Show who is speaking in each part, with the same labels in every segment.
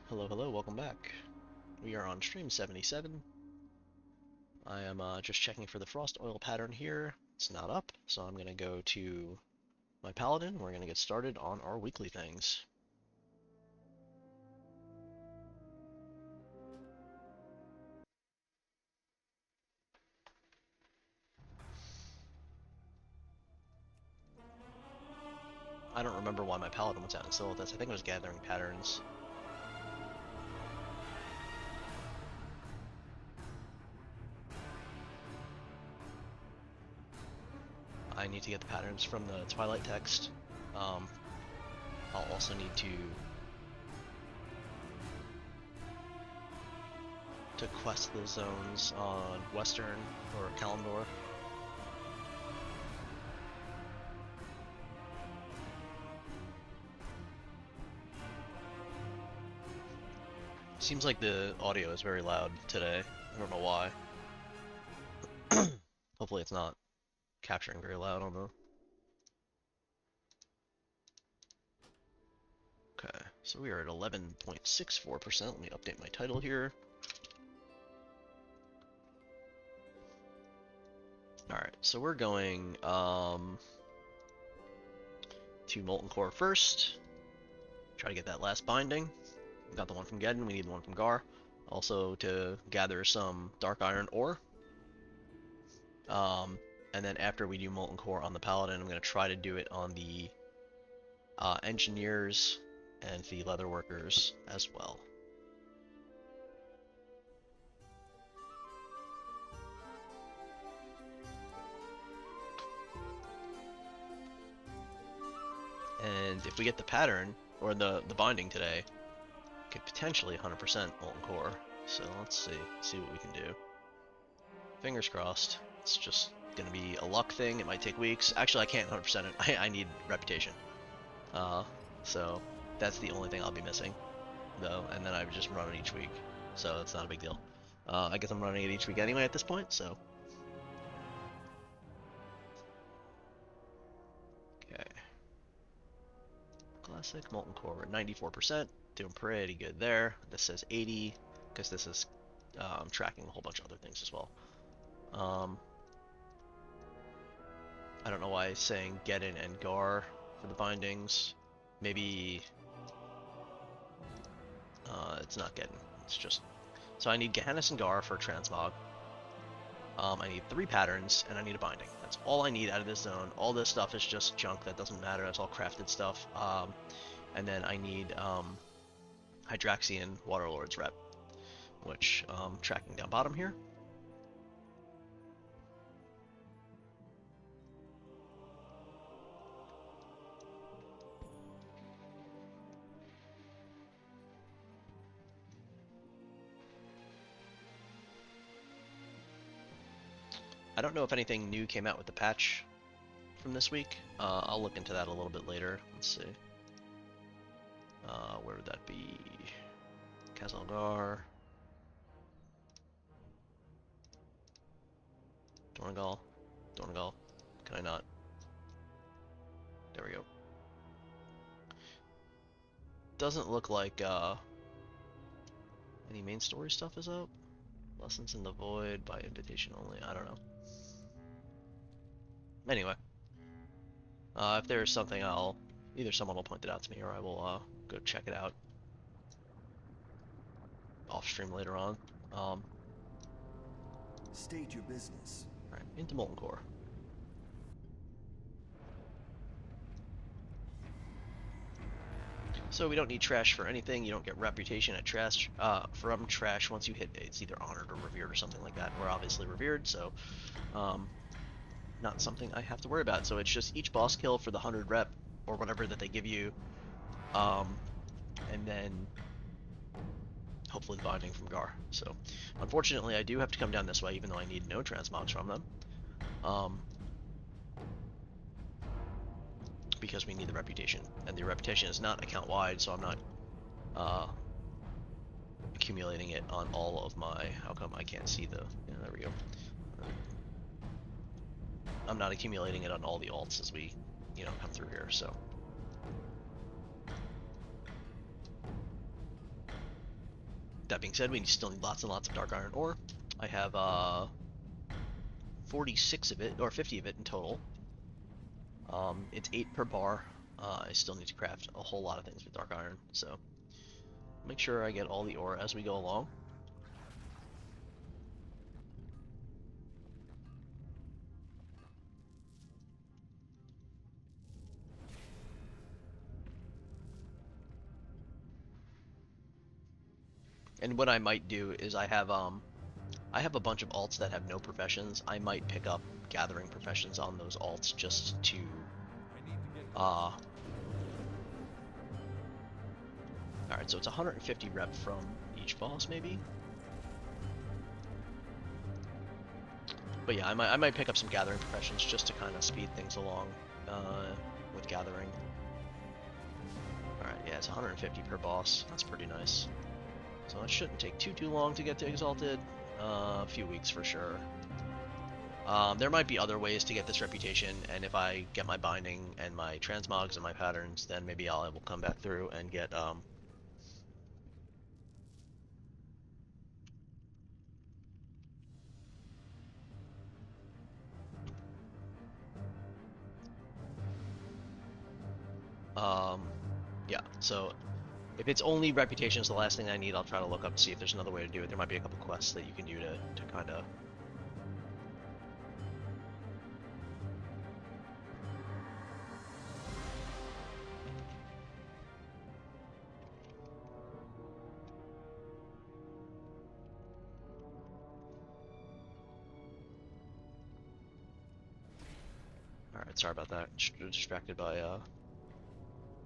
Speaker 1: Hello, hello, welcome back. We are on stream 77. I am just checking for the frost oil pattern here. It's not up, so I'm going to go to my paladin. We're going to get started on our weekly things. I don't remember why my paladin was out in Silithus. I think it was gathering patterns. I need to get the patterns from the Twilight text. I'll also need to quest the zones on Western or Kalimdor. Seems like the audio is very loud today. I don't know why. Hopefully it's not capturing very loud on the... Okay, so we are at 11.64%. Let me update my title here. Alright, so we're going to Molten Core first. Try to get that last binding. We got the one from Geddon, we need the one from Gar. Also to gather some Dark Iron ore. And then after we do Molten Core on the Paladin, I'm going to try to do it on the Engineers and the Leatherworkers as well. And if we get the pattern, or the binding today, could potentially 100% Molten Core. So let's see what we can do. Fingers crossed. It's just gonna be a luck thing. It might take weeks. Actually, I can't 100% it. I need reputation. So that's the only thing I'll be missing, though. And then I would just run it each week. So it's not a big deal. I guess I'm running it each week anyway at this point. So. Okay. Classic Molten Core. We're at 94%. Doing pretty good there. This says 80 because this is tracking a whole bunch of other things as well. I don't know why it's saying Geddon and Gar for the bindings. Maybe it's not Geddon. It's just... So I need Gehennis and Gar for transmog. I need 3 patterns, and I need a binding. That's all I need out of this zone. All this stuff is just junk that doesn't matter. That's all crafted stuff. And then I need Hydraxian Waterlord's rep, which tracking down bottom here. I don't know if anything new came out with the patch from this week. I'll look into that a little bit later. Let's see. Where would that be? Kazalgar. Dornagal. Dornagal. Can I not? There we go. Doesn't look like any main story stuff is up. Lessons in the Void by invitation only. I don't know. Anyway. If there's something, either someone will point it out to me or I will go check it out off stream later on.
Speaker 2: State your business.
Speaker 1: Alright, into Molten Core. So we don't need trash for anything. You don't get reputation at trash from trash once you hit it's either honored or revered or something like that. We're obviously revered, so not something I have to worry about. So it's just each boss kill for the 100 rep or whatever that they give you, and then hopefully the binding from Gar. So unfortunately I do have to come down this way even though I need no transmogs from them. Because we need the reputation, and the reputation is not account wide, so I'm not accumulating it on all of my... How come I can't see the... Yeah, there we go. I'm not accumulating it on all the alts as we, come through here, so... That being said, we still need lots and lots of dark iron ore. I have 46 of it, or 50 of it in total. It's 8 per bar. I still need to craft a whole lot of things with dark iron, so make sure I get all the ore as we go along. And what I might do is I have a bunch of alts that have no professions. I might pick up gathering professions on those alts just to Alright, so it's 150 rep from each boss maybe. But yeah, I might pick up some gathering professions just to kind of speed things along with gathering. Alright, yeah, it's 150 per boss. That's pretty nice. So it shouldn't take too long to get to Exalted. A few weeks for sure. There might be other ways to get this reputation, and if I get my binding and my transmogs and my patterns, then maybe I will come back through and get yeah, so if it's only reputation is the last thing I need, I'll try to look up to see if there's another way to do it. There might be a couple quests that you can do to kind of... Alright, sorry about that. Distracted by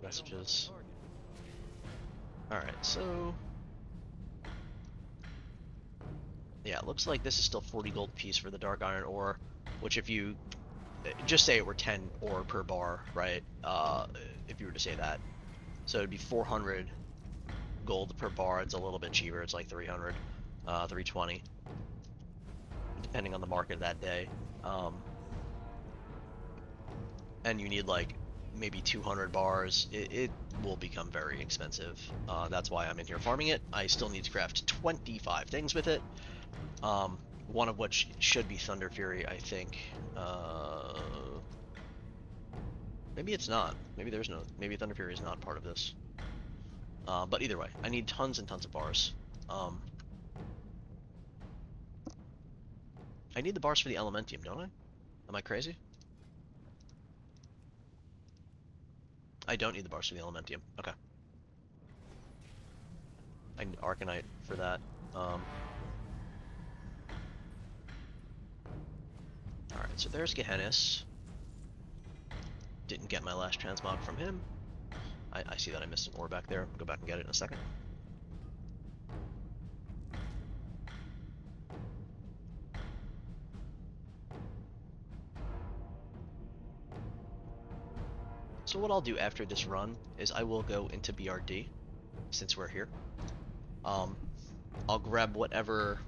Speaker 1: messages. Alright, so... yeah, it looks like this is still 40 gold piece for the dark iron ore, which if you... just say it were 10 ore per bar, right? If you were to say that. So it'd be 400 gold per bar. It's a little bit cheaper. It's like 300, 320, depending on the market that day. And you need like maybe 200 bars. It will become very expensive. That's why I'm in here farming it. I still need to craft 25 things with it. One of which should be Thunder Fury, I think. Maybe it's not. Maybe Thunder Fury is not part of this. But either way, I need tons and tons of bars. I need the bars for the Elementium, don't I? Am I crazy? I don't need the bars for the Elementium. Okay. I need Arcanite for that. Alright, so there's Gehennis. Didn't get my last transmog from him. I see that I missed an ore back there. I'll go back and get it in a second. So what I'll do after this run is I will go into BRD, since we're here. I'll grab whatever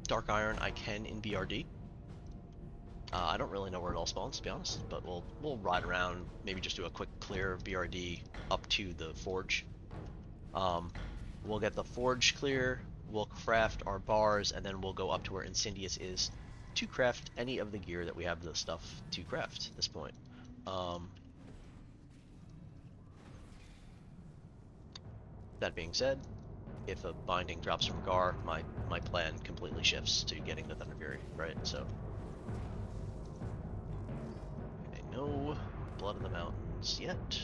Speaker 1: dark iron I can in BRD. I don't really know where it all spawns, to be honest, but we'll ride around, maybe just do a quick clear of BRD up to the forge. We'll get the forge clear, we'll craft our bars, and then we'll go up to where Incendius is to craft any of the gear that we have the stuff to craft at this point. That being said, if a binding drops from Gar, my plan completely shifts to getting the Thunder Fury, right? So, okay, no Blood of the Mountains yet.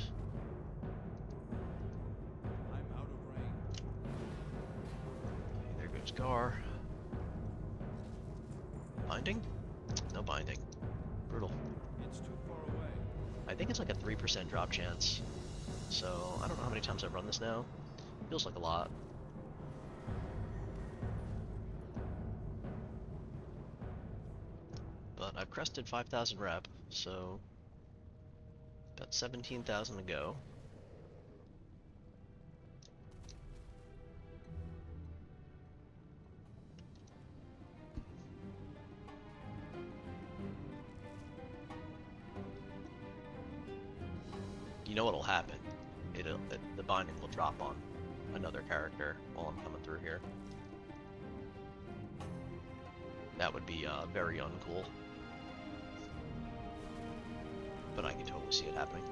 Speaker 2: I'm out of range.
Speaker 1: Okay, there goes Gar. Binding? No binding. Brutal.
Speaker 2: It's too far away.
Speaker 1: I think it's like a 3% drop chance. So, I don't know how many times I've run this now. Feels like a lot. But I've crested 5,000 rep, so got 17,000 to go. You know what'll happen? The binding will drop on another character while I'm coming through here. That would be very uncool. But I can totally see it happening.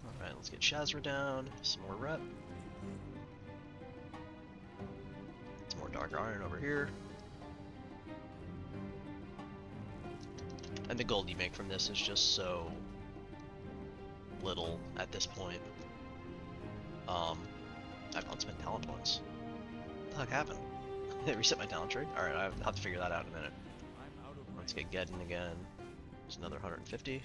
Speaker 1: Alright, let's get Shazra down, some more rep. Some more Dark Iron over here. And the gold you make from this is just so little at this point. I've unspent talent points. What the heck happened? Did it reset my talent tree? Alright, I'll have to figure that out in a minute.
Speaker 2: I'm out of range.
Speaker 1: Let's get Geddon again. There's another 150.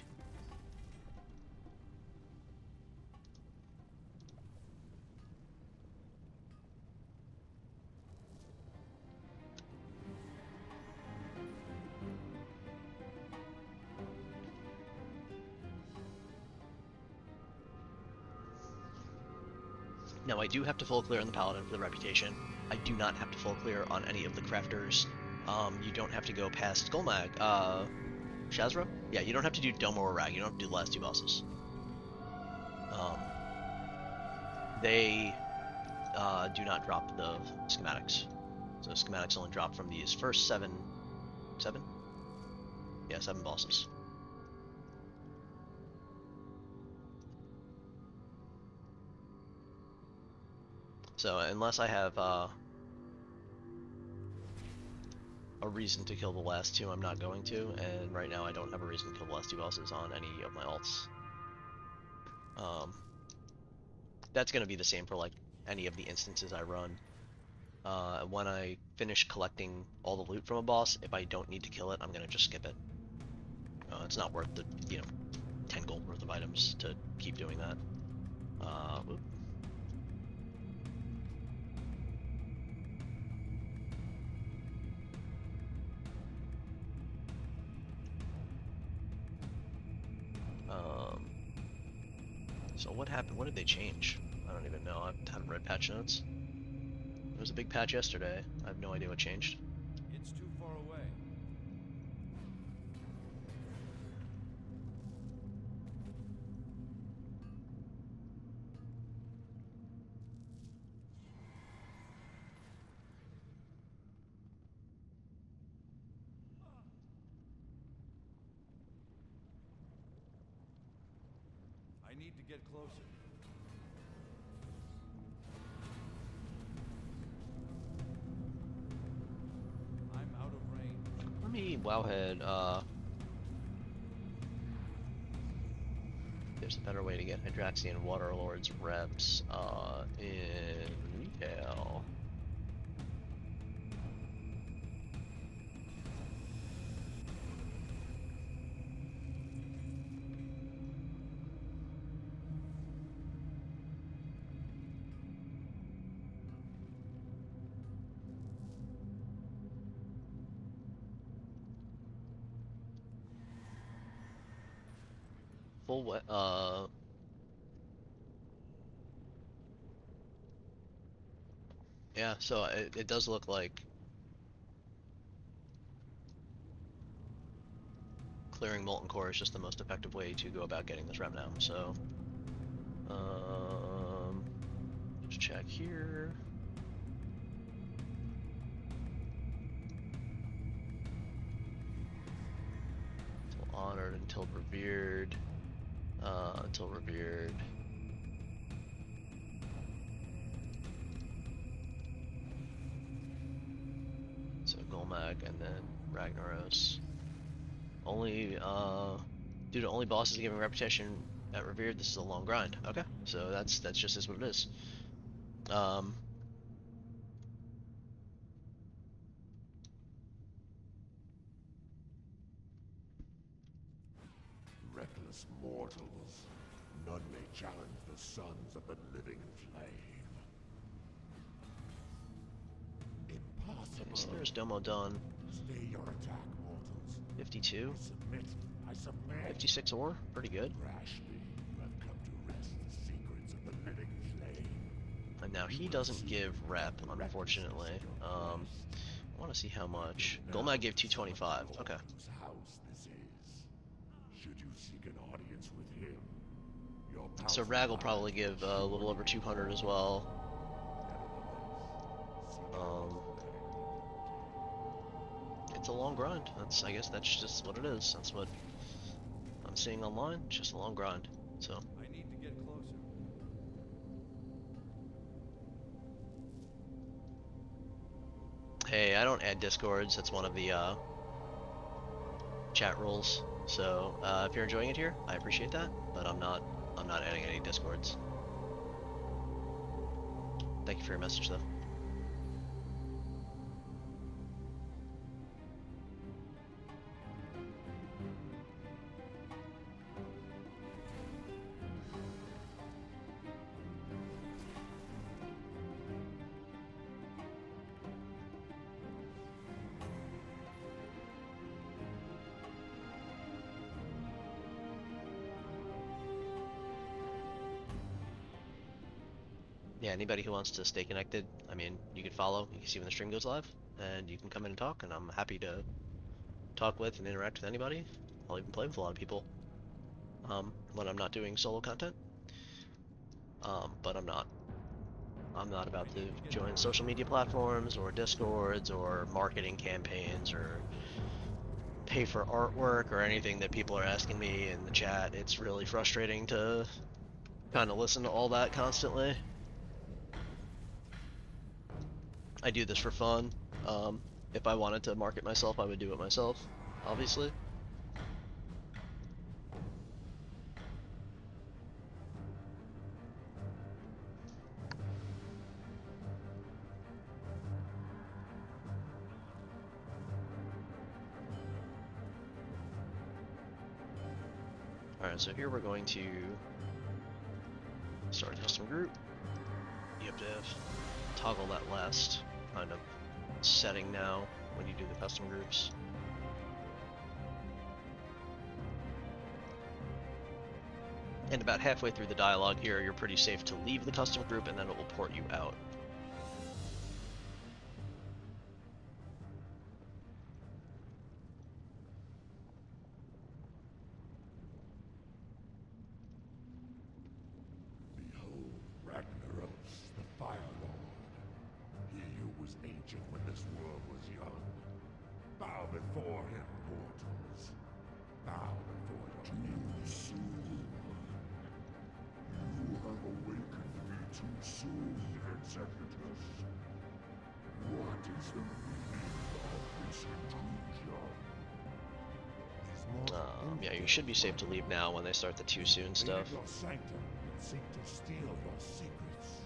Speaker 1: Now I do have to full clear on the Paladin for the reputation. I do not have to full clear on any of the crafters. You don't have to go past Golmag. Shazra? Yeah, you don't have to do Domo or Rag. You don't have to do the last two bosses. They do not drop the schematics. So schematics only drop from these first seven? Yeah, 7 bosses. So unless I have a reason to kill the last two, I'm not going to, and right now I don't have a reason to kill the last 2 bosses on any of my alts. That's going to be the same for like any of the instances I run. When I finish collecting all the loot from a boss, if I don't need to kill it, I'm going to just skip it. It's not worth the, 10 gold worth of items to keep doing that. Whoop. So what happened? What did they change? I don't even know. I haven't read patch notes. There was a big patch yesterday. I have no idea what changed.
Speaker 2: It's too far away. I need to get closer. I'm out of range.
Speaker 1: Let me wowhead, there's a better way to get Hydraxian Waterlord's reps, in retail. Full yeah, so it does look like clearing Molten Core is just the most effective way to go about getting this rep now, so just check here. Until honored, until revered, until revered. So Golmag and then Ragnaros. Only due to only bosses giving repetition at revered, this is a long grind. Okay, so that's just is what it is.
Speaker 3: Reckless mortals, none may challenge the sons of the living flame. Impossible.
Speaker 1: So there's Domo done.
Speaker 3: Stay your attack, mortals.
Speaker 1: 52,
Speaker 3: I submit. I submit.
Speaker 1: 56 ore, pretty good.
Speaker 3: Rashly, you have come to wrest the secrets of the living flame.
Speaker 1: And Now he doesn't give rep, unfortunately. I want to see how much. Golmag gave 225. Okay.
Speaker 3: Whose house this is. Should you seek an audience with him, your
Speaker 1: So
Speaker 3: powerful
Speaker 1: Rag will
Speaker 3: eyes
Speaker 1: probably give a little over 200 as well. It's a long grind. I guess that's just what it is. That's what I'm seeing online. It's just a long grind. So
Speaker 2: I need to get closer.
Speaker 1: hey, I don't add discords. That's one of the chat rules. So if you're enjoying it here, I appreciate that. But I'm not adding any discords. Thank you for your message, though. Yeah, anybody who wants to stay connected, I mean, you can follow, you can see when the stream goes live, and you can come in and talk, and I'm happy to talk with and interact with anybody. I'll even play with a lot of people when I'm not doing solo content. But I'm not about to join social media platforms or discords or marketing campaigns or pay for artwork or anything that people are asking me in the chat. It's really frustrating to kind of listen to all that constantly. I do this for fun. If I wanted to market myself, I would do it myself, obviously. Alright, so here we're going to start a custom group. You have to toggle that last kind of setting now when you do the custom groups. And about halfway through the dialogue here, you're pretty safe to leave the custom group and then it will port you out.
Speaker 3: Behold, Ragnaros, the Fire Lord. He who was ancient when this world was young. Bow before him, mortals. Bow before your too soon. You have awakened me too soon, Executus. What is the meaning of this intrusion?
Speaker 1: Yeah, you should be safe to leave now when they start the too soon stuff.
Speaker 3: Leave your sanctum and seek to steal your secrets.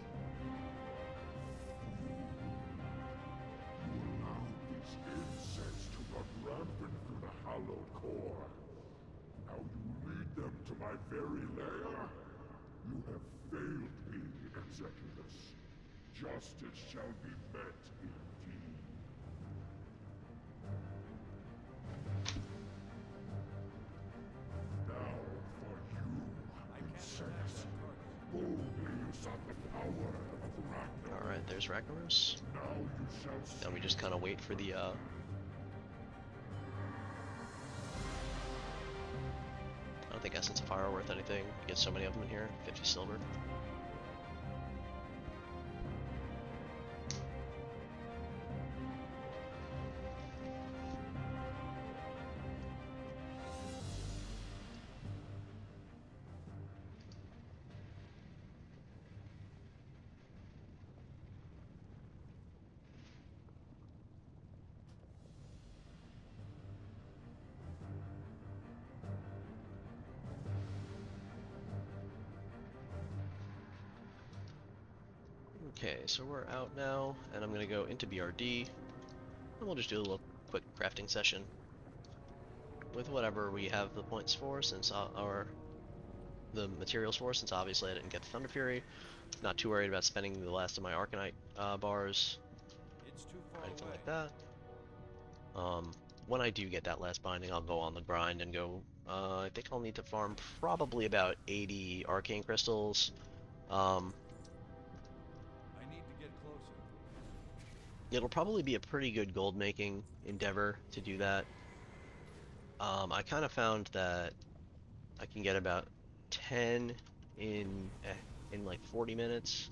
Speaker 3: You allowed these insects to run rampant through the hallowed core. Now you lead them to my very lair? You have failed me, Executus. Justice shall be met indeed. Now for you, insects. Boldly you sought the power of Ragnar.
Speaker 1: Alright, there's Ragnaros.
Speaker 3: Now you shall see.
Speaker 1: Now we just kind of wait for the I don't think Essence of Fire are worth anything. You get so many of them in here. 50 silver. Okay, so we're out now, and I'm gonna go into BRD, and we'll just do a little quick crafting session with whatever we have the points for, since the materials for, since obviously I didn't get the Thunder Fury. Not too worried about spending the last of my Arcanite bars,
Speaker 2: It's too
Speaker 1: or
Speaker 2: far
Speaker 1: anything
Speaker 2: away.
Speaker 1: like that. When I do get that last binding, I'll go on the grind and go. I think I'll need to farm probably about 80 arcane crystals.
Speaker 2: I
Speaker 1: It'll probably be a pretty good gold making endeavor to do that. I kind of found that I can get about 10 in like 40 minutes.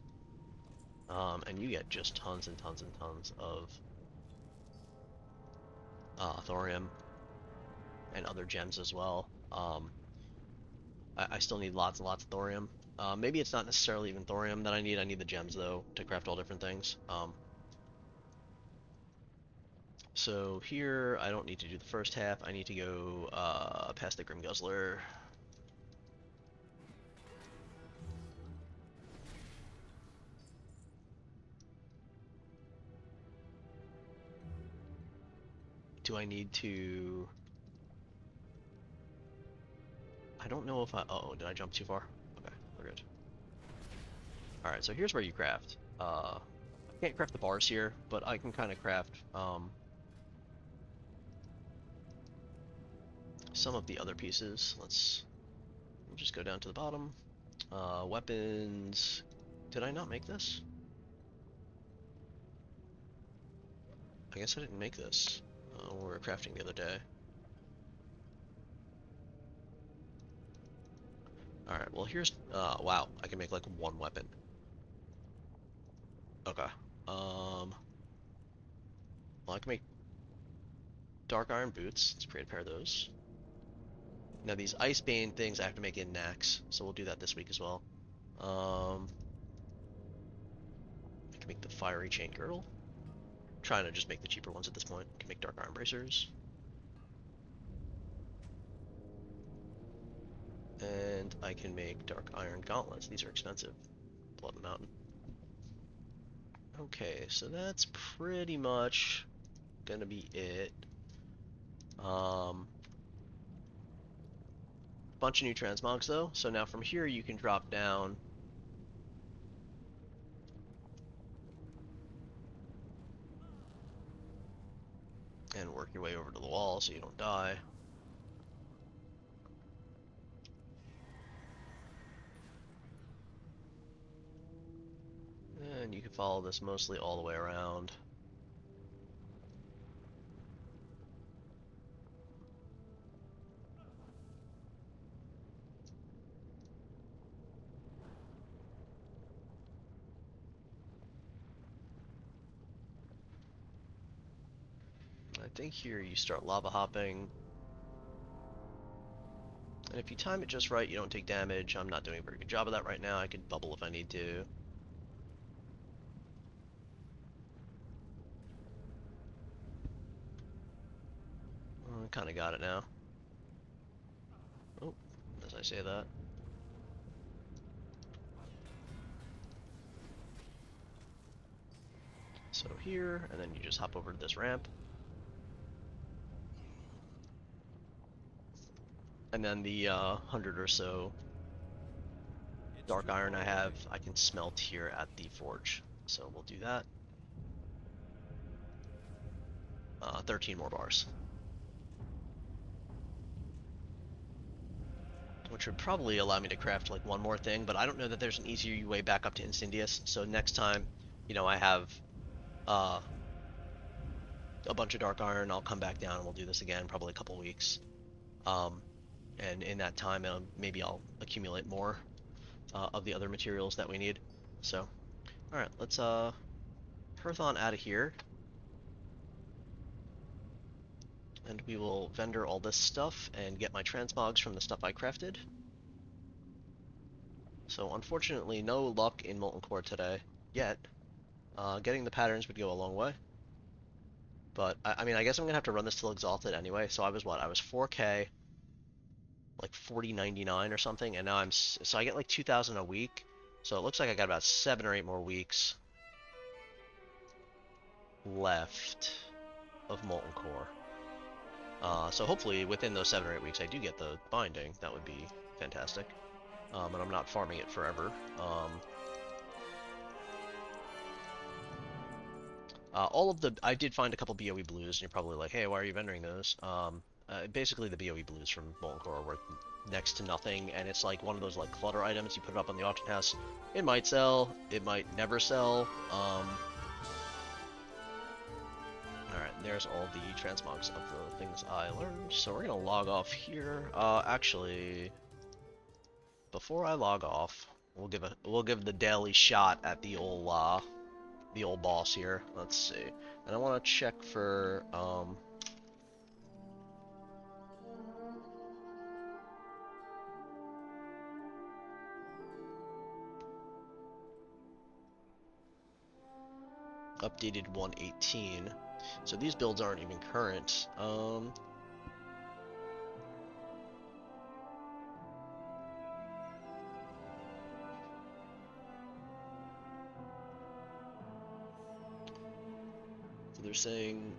Speaker 1: And you get just tons and tons and tons of thorium and other gems as well. I still need lots and lots of thorium. Maybe it's not necessarily even thorium that I need. I need the gems though to craft all different things. So here I don't need to do the first half. I need to go past the Grim Guzzler. Do I need to? I don't know if I. Oh, did I jump too far? Okay, we're good. All right, so here's where you craft. I can't craft the bars here, but I can kind of craft some of the other pieces. We'll just go down to the bottom. Weapons. Did I not make this? I guess I didn't make this when we were crafting the other day. Alright, well here's, wow, I can make like one weapon. Okay. Well I can make dark iron boots. Let's create a pair of those. Now these ice bane things I have to make in Nax, so we'll do that this week as well. I can make the fiery chain girdle. I'm trying to just make the cheaper ones at this point. I can make dark iron bracers. And I can make dark iron gauntlets. These are expensive. Blood in the mountain. Okay, so that's pretty much gonna be it. Bunch of new transmogs though. So now from here you can drop down and work your way over to the wall so you don't die. And you can follow this mostly all the way around. I think here you start lava hopping. And if you time it just right, you don't take damage. I'm not doing a very good job of that right now. I could bubble if I need to. I kind of got it now. Oh, as I say that. So here, and then you just hop over to this ramp. And then the 100 or so dark iron I have, I can smelt here at the forge. So we'll do that. 13 more bars. Which would probably allow me to craft like one more thing, but I don't know that there's an easier way back up to Incendius. So next time, you know, I have a bunch of dark iron, I'll come back down and we'll do this again, probably a couple weeks. And in that time, maybe I'll accumulate more of the other materials that we need. So, alright, let's hearth on out of here. And we will vendor all this stuff and get my transmogs from the stuff I crafted. So unfortunately, no luck in Molten Core today, yet. Getting the patterns would go a long way. But, I mean, I guess I'm going to have to run this till Exalted anyway. So I was what? I was 4K, like 40.99 or something, and now so I get like 2,000 a week. So it looks like I got about 7 or 8 more weeks left of Molten Core. So hopefully within those 7 or 8 weeks I do get the binding. That would be fantastic. And I'm not farming it forever. I did find a couple BOE blues, and you're probably like, hey, why are you vendoring those? Basically the BOE blues from Molten Core are worth next to nothing, and it's like one of those like clutter items. You put it up on the auction house, it might sell, it might never sell. there's all the transmogs of the things I learned. So we're gonna log off here. Actually, before I log off, we'll give the daily shot at the old boss here. Let's see. And I want to check for updated 118. So these builds aren't even current. So they're saying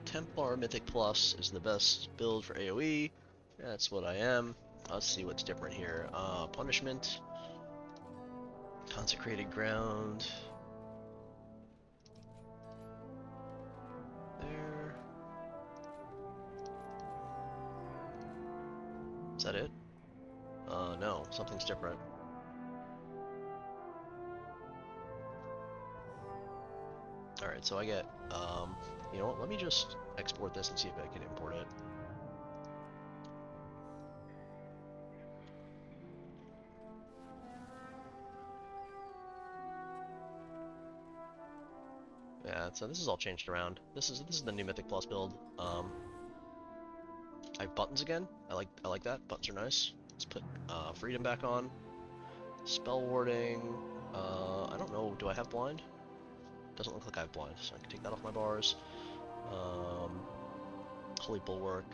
Speaker 1: Templar Mythic Plus is the best build for AoE. That's what I am. Let's see what's different here. Punishment. Consecrated Ground. There. Is that it? No, something's different. Alright, so I get, you know what, let me just export this and see if I can import it. Yeah, so this is all changed around. This is the new Mythic Plus build. I have buttons again. I like that. Buttons are nice. Let's put freedom back on. Spell warding. I don't know. Do I have blind? Doesn't look like I have blind, so I can take that off my bars. Holy bulwark.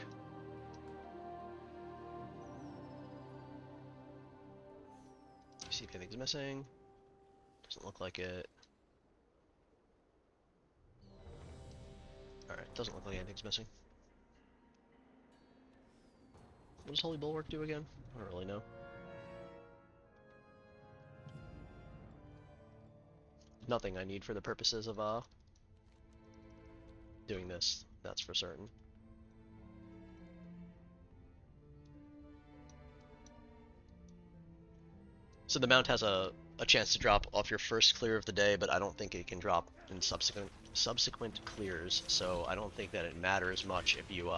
Speaker 1: See if anything's missing. Doesn't look like it. Alright, doesn't look like anything's missing. What does Holy Bulwark do again? I don't really know. Nothing I need for the purposes of doing this, that's for certain. So the mount has a chance to drop off your first clear of the day, but I don't think it can drop in subsequent clears, so I don't think that it matters much if you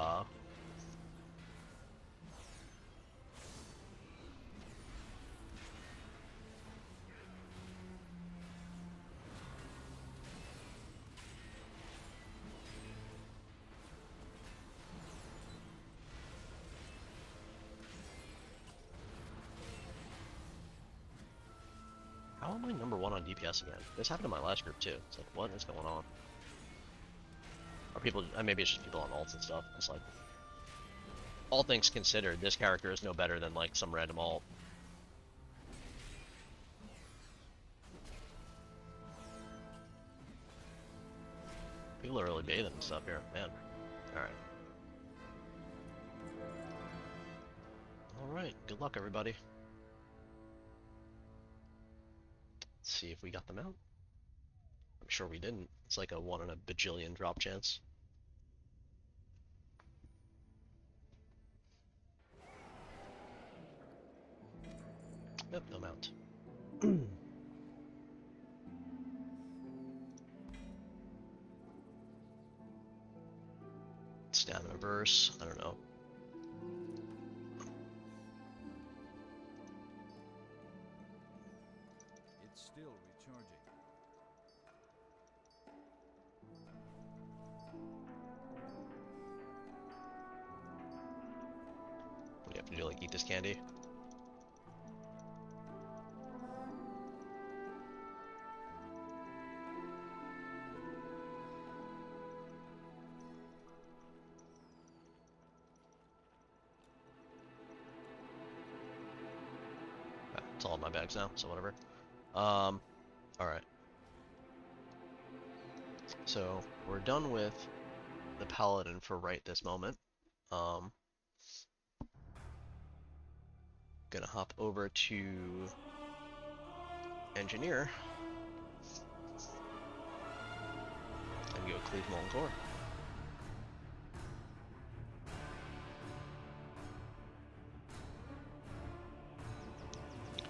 Speaker 1: How am I number 1 on DPS again? This happened in my last group too. It's like, what is going on? Or people, maybe it's just people on ults and stuff. It's like, all things considered, this character is no better than like some random alt. People are really bathing and stuff here, man. Alright. Alright, good luck everybody. Let's see if we got them out. I'm sure we didn't. It's like a 1 in a bajillion drop chance. Yep, no mount. Stamina verse, I don't know.
Speaker 2: It's still recharging.
Speaker 1: What do you have to do, like eat this candy? It's all in my bags now, so whatever. Alright. So, we're done with the Paladin for right this moment. Gonna hop over to Engineer and go cleave Molten Core.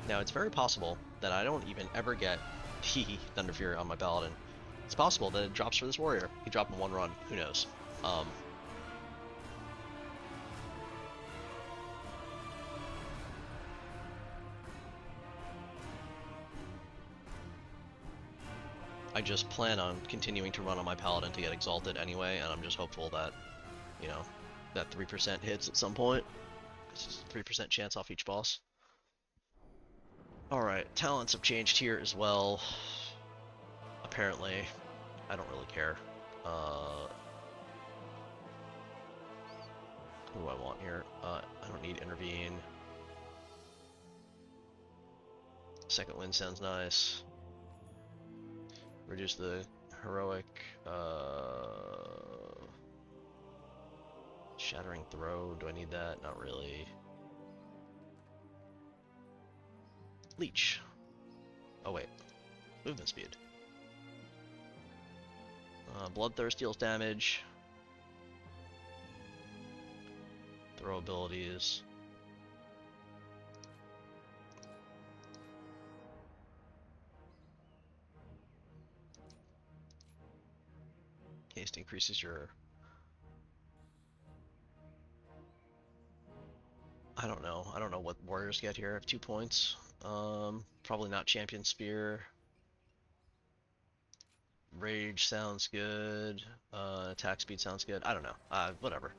Speaker 1: Now, it's very possible that I don't even ever get Thunder Fury on my Paladin. It's possible that it drops for this warrior. He dropped in one run. Who knows? I just plan on continuing to run on my paladin to get exalted anyway, and I'm just hopeful that, you know, that 3% hits at some point. It's a 3% chance off each boss. Alright, talents have changed here as well. Apparently. I don't really care. What do I want here? I don't need intervene. Second wind sounds nice. Reduce the heroic, shattering throw. Do I need that? Not really. Leech. Oh wait, movement speed. Bloodthirst deals damage. Throw abilities. Haste increases your... I don't know what warriors get here. I have 2 points. Probably not champion spear. Rage sounds good. Attack speed sounds good. I don't know. Whatever.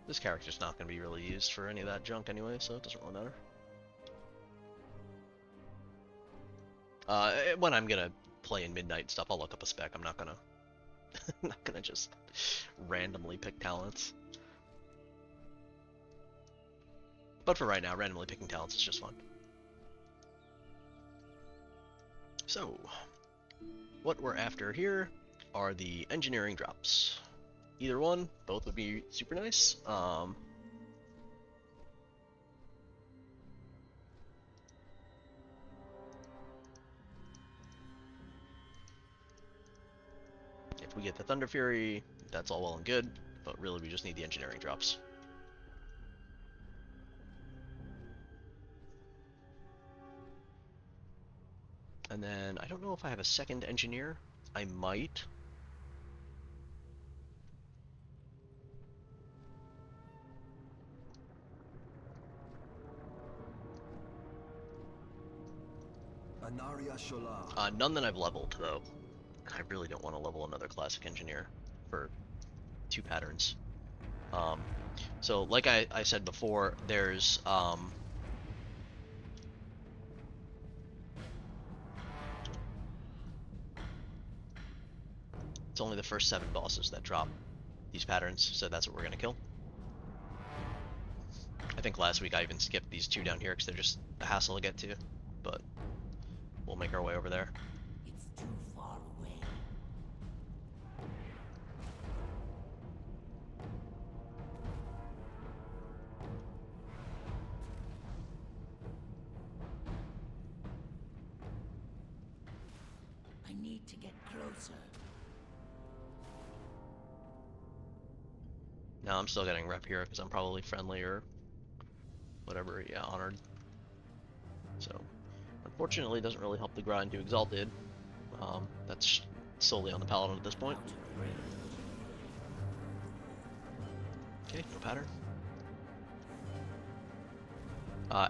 Speaker 1: This character's not going to be really used for any of that junk anyway, so it doesn't really matter. When I'm gonna play in midnight stuff, I'll look up a spec. I'm not gonna not gonna just randomly pick talents. But for right now, randomly picking talents is just fun. So, what we're after here are the engineering drops. Either one, both would be super nice. If we get the Thunder Fury, that's all well and good, but really we just need the engineering drops. And then, I don't know if I have a second engineer. I might. None that I've leveled, though. I really don't want to level another classic engineer for 2 patterns. So like I said before, there's it's only the first 7 bosses that drop these patterns, so that's what we're gonna kill. I think last week I even skipped these 2 down here because they're just a hassle to get to, but we'll make our way over there.
Speaker 4: It's too far away. I need to get closer.
Speaker 1: Now I'm still getting rep here because I'm probably friendly or whatever, yeah, honored. So, unfortunately, it doesn't really help the grind to exalted. That's solely on the paladin at this point. Okay, no pattern.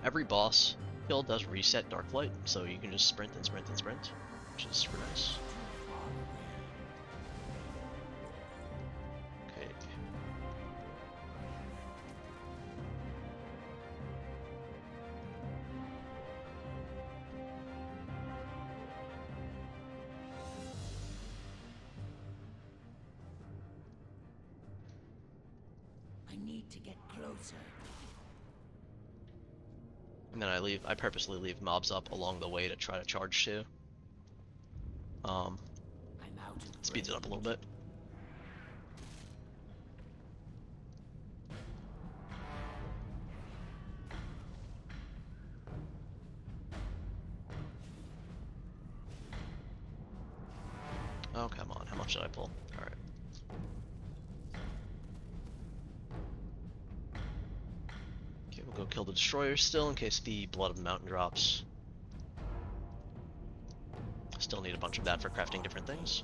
Speaker 1: Every boss kill does reset Darklight, so you can just sprint and sprint and sprint, which is super nice. Okay.
Speaker 4: I need to get closer.
Speaker 1: And then I purposely leave mobs up along the way to try to charge too.
Speaker 4: I'm out of
Speaker 1: Speeds it up a little bit. Oh, come on. How much did I pull? Alright. Okay, we'll go kill the destroyer still in case the Blood of the Mountain drops. Still need a bunch of that for crafting different things.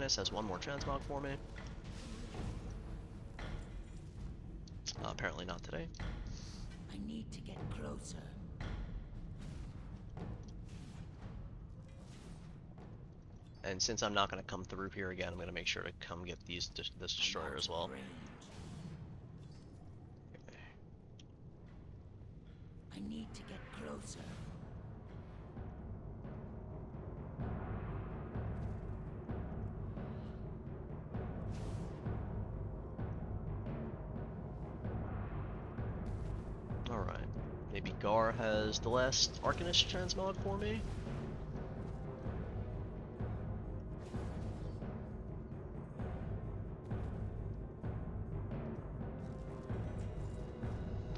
Speaker 1: Menace has one more transmog for me. Apparently not today.
Speaker 4: I need to get closer.
Speaker 1: And since I'm not going to come through here again, I'm going to make sure to come get this destroyer as well.
Speaker 4: Range. I need to get closer.
Speaker 1: Alright. Maybe Gar has the last Arcanist transmog for me?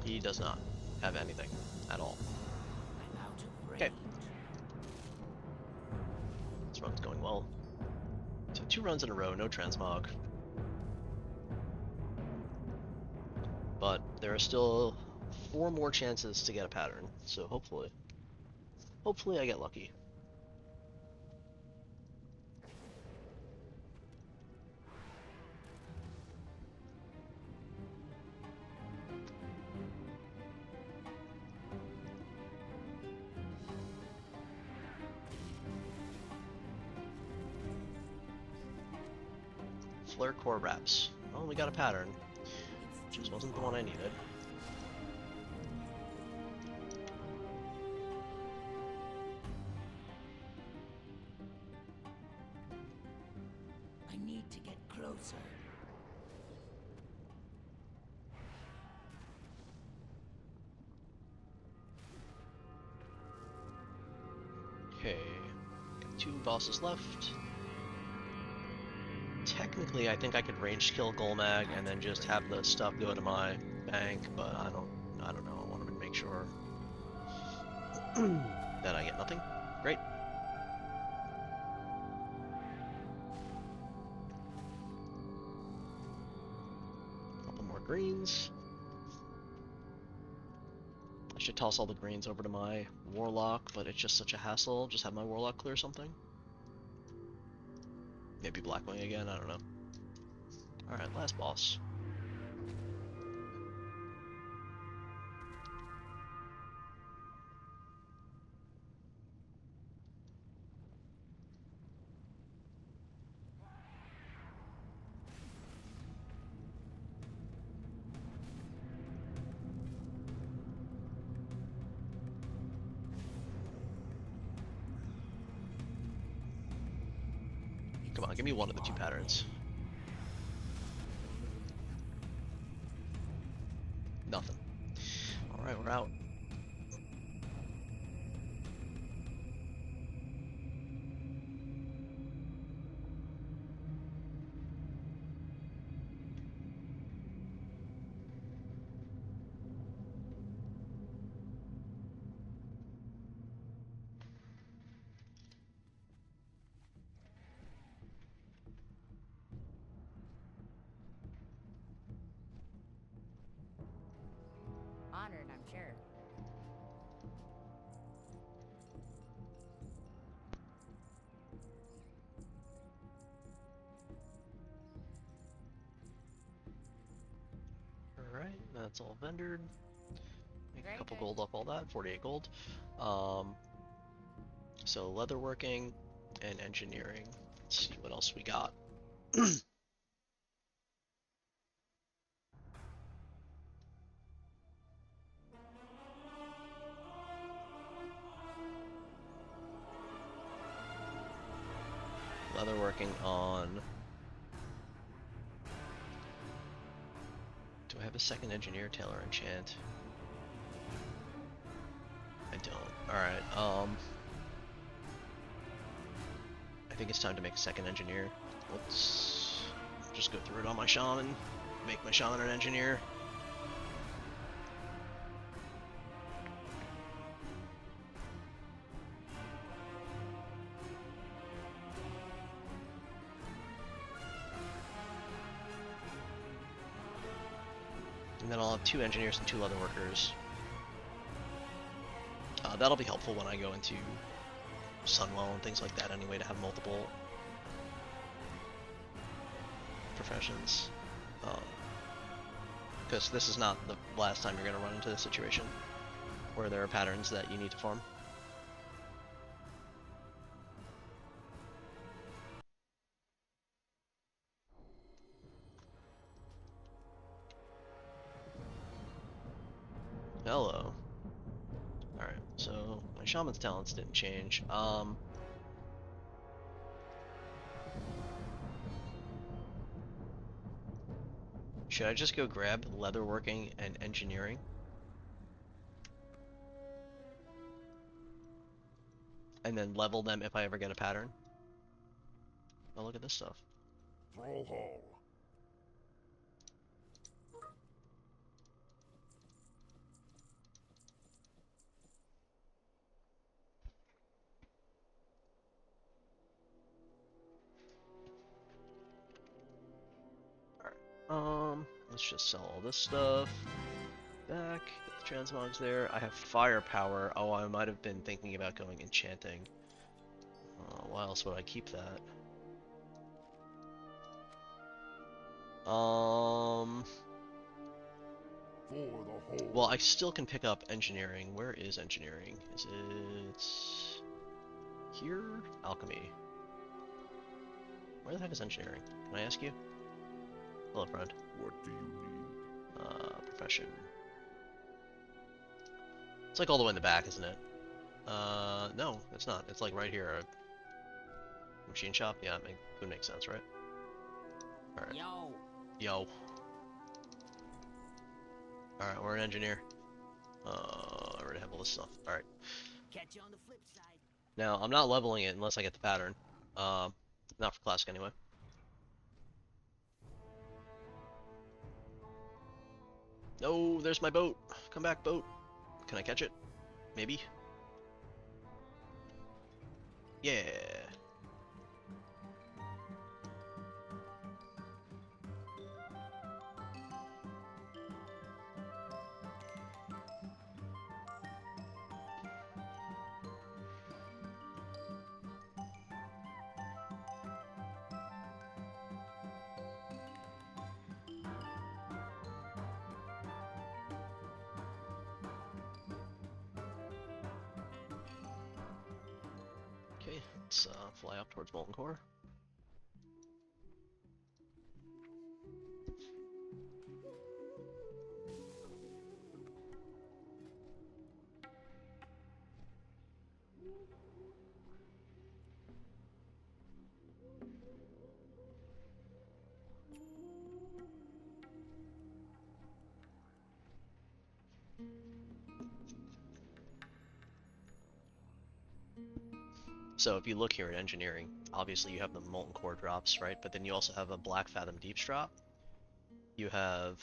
Speaker 1: He does not have anything at all.
Speaker 4: I'm out of range.
Speaker 1: Okay. This run's going well. So 2 runs in a row, no transmog. But there are still 4 more chances to get a pattern, so hopefully I get lucky. Flare core wraps. Oh, we got a pattern. Just wasn't the one I needed.
Speaker 4: I need to get closer.
Speaker 1: Okay, got 2 bosses left. Technically, I think I could range kill Golmag and then just have the stuff go to my bank, but I don't know. I want to make sure that I get nothing. Great. Couple more greens. I should toss all the greens over to my Warlock, but it's just such a hassle. Just have my Warlock clear something. Maybe Blackwing again, I don't know. Alright, last boss. Come on, give me one of the 2 patterns. Nothing. Alright, we're out.
Speaker 5: Honored, I'm sure.
Speaker 1: Alright, that's all vendored. Make a
Speaker 5: Very
Speaker 1: couple
Speaker 5: good.
Speaker 1: gold off all that, 48 gold. So leatherworking and engineering. Let's see what else we got. Leatherworking on... Do I have a second engineer tailor enchant? I don't. Alright, I think it's time to make a second engineer. Let's just go through it on my shaman. Make my shaman an engineer. And then I'll have 2 engineers and 2 leather workers. That'll be helpful when I go into Sunwell and things like that anyway, to have multiple professions. Because this is not the last time you're going to run into this situation where there are patterns that you need to farm. Hello. Alright, so my shaman's talents didn't change. Should I just go grab leatherworking and engineering? And then level them if I ever get a pattern? Oh, look at this stuff.
Speaker 3: Thrall Hall.
Speaker 1: Let's just sell all this stuff. Back, get the transmogs there. I have firepower. Oh, I might have been thinking about going enchanting. Why else would I keep that?
Speaker 3: For the whole.
Speaker 1: Well, I still can pick up engineering. Where is engineering? Is it here? Alchemy. Where the heck is engineering? Can I ask you? Hello, friend.
Speaker 3: What do you need?
Speaker 1: Profession. It's like all the way in the back, isn't it? No, it's not. It's like right here. Machine shop? Yeah, would make sense, right? Alright.
Speaker 5: Yo.
Speaker 1: Yo. Alright, we're an engineer. I already have all this stuff. Alright.
Speaker 4: Catch you on the flip side.
Speaker 1: Now, I'm not leveling it unless I get the pattern. Not for classic anyway. No, there's my boat. Come back, boat. Can I catch it? Maybe? Yeah. Okay, let's fly up towards Molten Core. So if you look here at engineering, obviously you have the Molten Core drops, right? But then you also have a Black Fathom Deeps drop. You have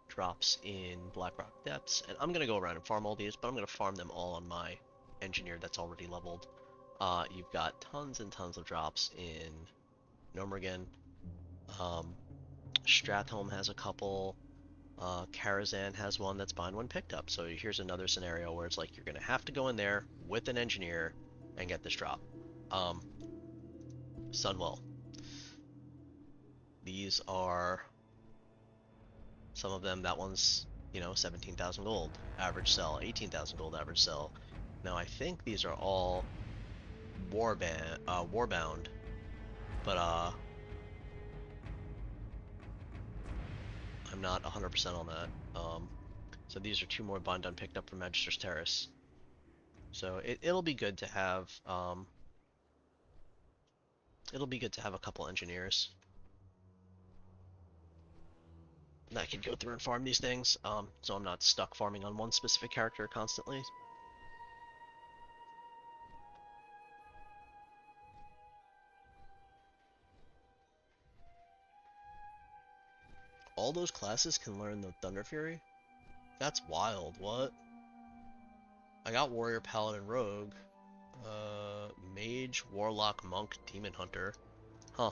Speaker 1: drops in Blackrock Depths, and I'm gonna go around and farm all these, but I'm gonna farm them all on my engineer that's already leveled. You've got tons and tons of drops in Gnomergen. Stratholme has a couple. Karazhan has one that's bind when picked up. So here's another scenario where it's like you're gonna have to go in there with an engineer and get this drop. Sunwell. These are some of them. That one's, 17,000 gold average sell, 18,000 gold average sell. Now I think these are all warbound, but I'm not 100% on that. So these are two more bind unpicked up from Magister's Terrace. So it'll be good to have a couple engineers that I can go through and farm these things, so I'm not stuck farming on one specific character constantly. All those classes can learn the Thunder Fury? That's wild, what? I got Warrior, Paladin, Rogue, Mage, Warlock, Monk, Demon Hunter. Huh.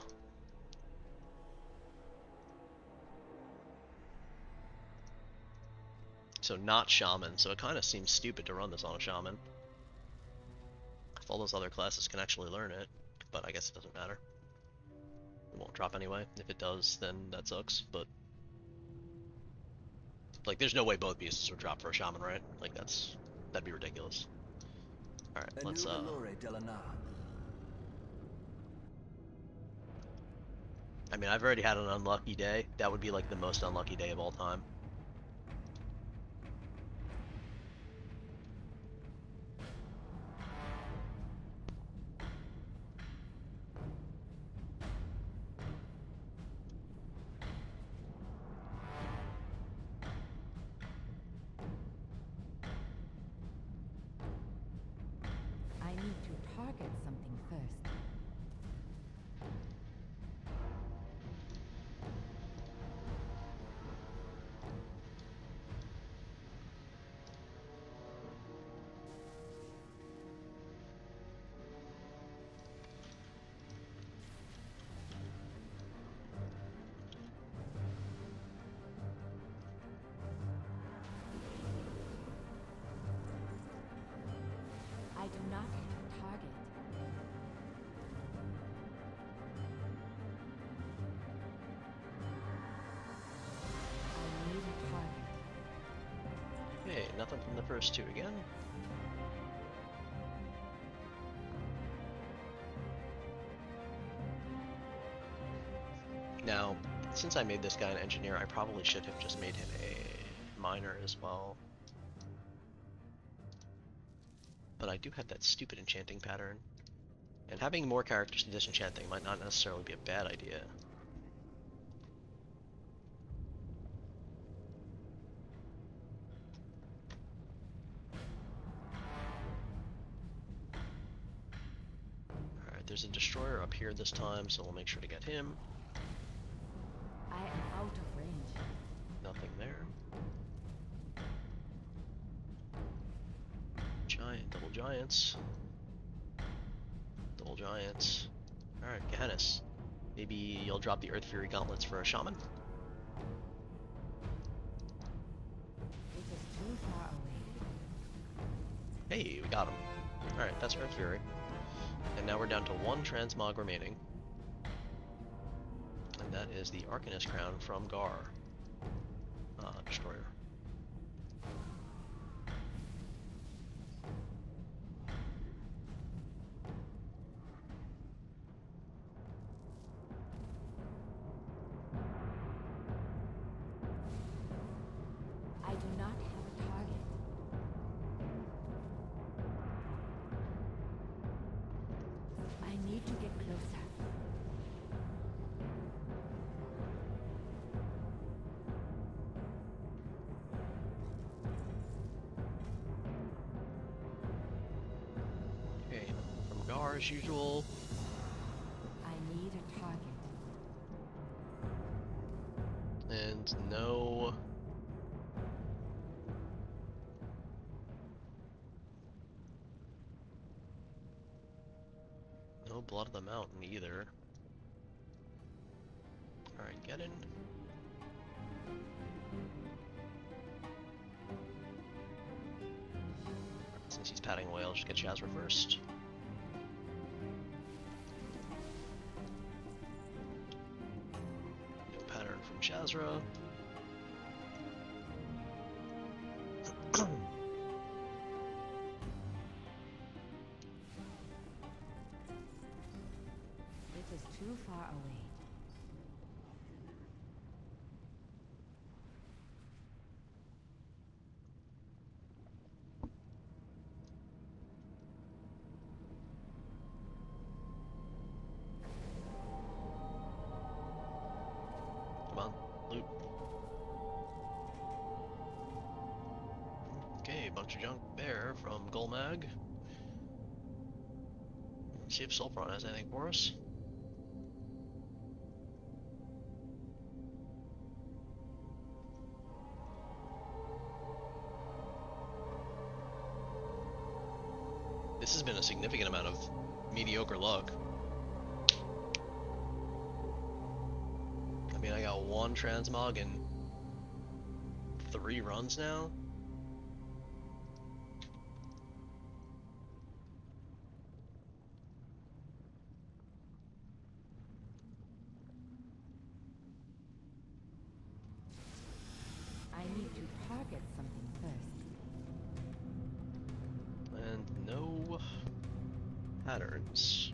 Speaker 1: So not Shaman, so it kind of seems stupid to run this on a Shaman. If all those other classes can actually learn it, but I guess it doesn't matter. It won't drop anyway. If it does, then that sucks, but like there's no way both beasts would drop for a shaman, right? Like that'd be ridiculous. Alright, let's I mean, I've already had an unlucky day. That would be like the most unlucky day of all time.
Speaker 5: I need to target something first. I do not have a target. I need a target.
Speaker 1: Hey, nothing from the first two again. Now, since I made this guy an engineer, I probably should have just made him a miner as well. But I do have that stupid enchanting pattern. And having more characters disenchanting might not necessarily be a bad idea. Alright, there's a destroyer up here this time, so we'll make sure to get him.
Speaker 5: I am out of range.
Speaker 1: Nothing there. Giant, double giants. Double giants. Alright, Gehennis. Maybe you'll drop the Earth Fury gauntlets for a shaman?
Speaker 5: It is too far away.
Speaker 1: Hey, we got him. Alright, that's Earth Fury. And now we're down to one transmog remaining. And that is the Arcanist Crown from Gar. Destroyer.
Speaker 5: I do not have a target. I need to get closer.
Speaker 1: Okay, from Gar as usual.
Speaker 5: I need a target.
Speaker 1: And no... No Blood of the Mountain either. Alright, get in. Since he's padding away, I'll just get Shazra first. No pattern from Shazra.
Speaker 5: It is too far away.
Speaker 1: Come on, loot. Okay, bunch of junk there from Golmag. Let's see if Sulfuron has anything for us. This has been a significant amount of mediocre luck. I mean, I got one transmog in 3 runs now.
Speaker 5: target something first.
Speaker 1: And no patterns.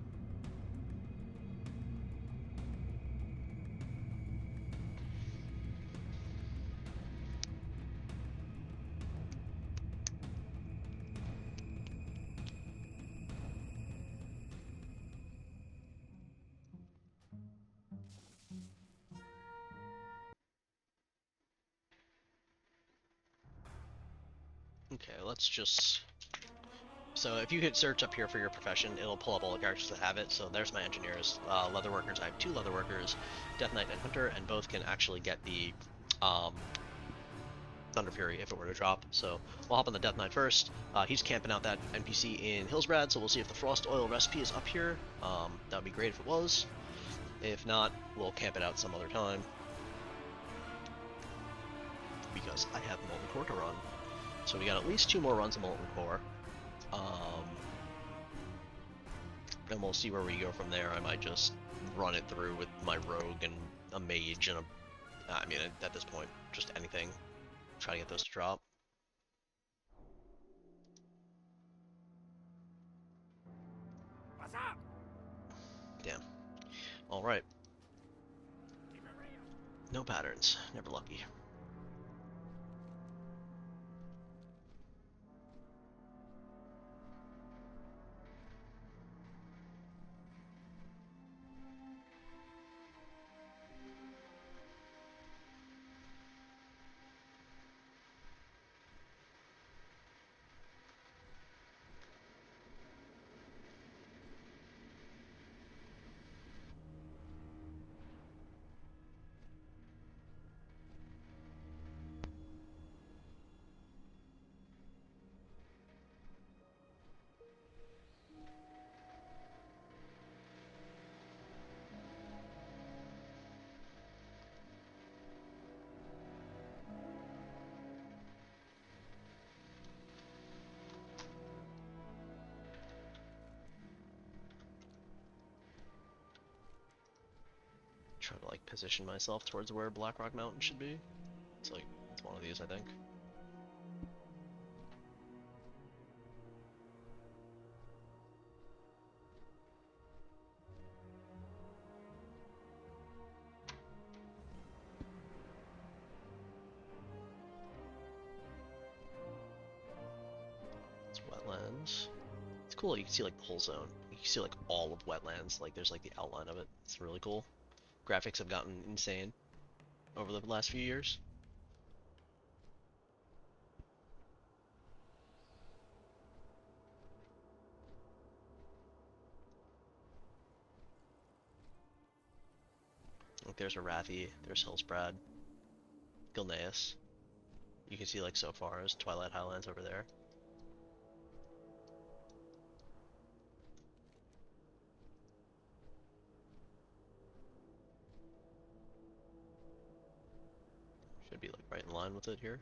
Speaker 1: Okay, let's just... So if you hit search up here for your profession, it'll pull up all the characters that have it. So there's my engineers. Leatherworkers, I have 2 leatherworkers, Death Knight and Hunter, and both can actually get the Thunder Fury if it were to drop. So we'll hop on the Death Knight first. He's camping out that NPC in Hillsbrad, so we'll see if the Frost Oil recipe is up here. That would be great if it was. If not, we'll camp it out some other time. Because I have Molten Core to run. So we got at least 2 more runs of Molten Core. And we'll see where we go from there. I might just run it through with my rogue and a mage and a... I mean, at this point, just anything. Try to get those to drop.
Speaker 4: What's up?
Speaker 1: Damn. Alright. No patterns. Never lucky. Try to like position myself towards where Blackrock Mountain should be. It's like, it's one of these, I think. It's wetlands. It's cool, you can see like the whole zone. You can see like all of wetlands, like there's like the outline of it. It's really cool. Graphics have gotten insane over the last few years. Like there's Arathi, there's Hillsbrad, Gilneas. You can see like so far as Twilight Highlands over there. Should be like right in line with it here.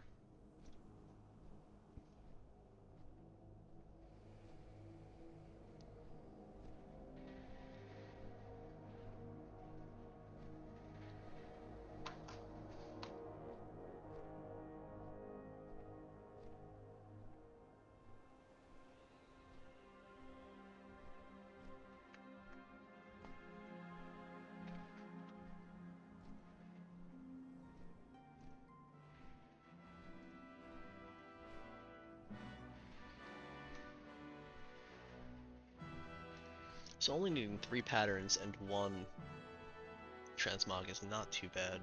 Speaker 1: So only needing 3 patterns and 1 transmog is not too bad.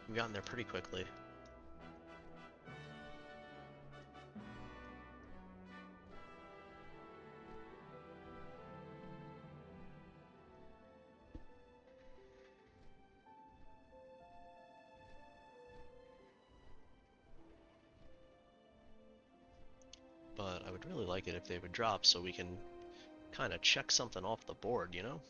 Speaker 1: We've gotten there pretty quickly. But I would really like it if they would drop so we can kind of check something off the board, you know?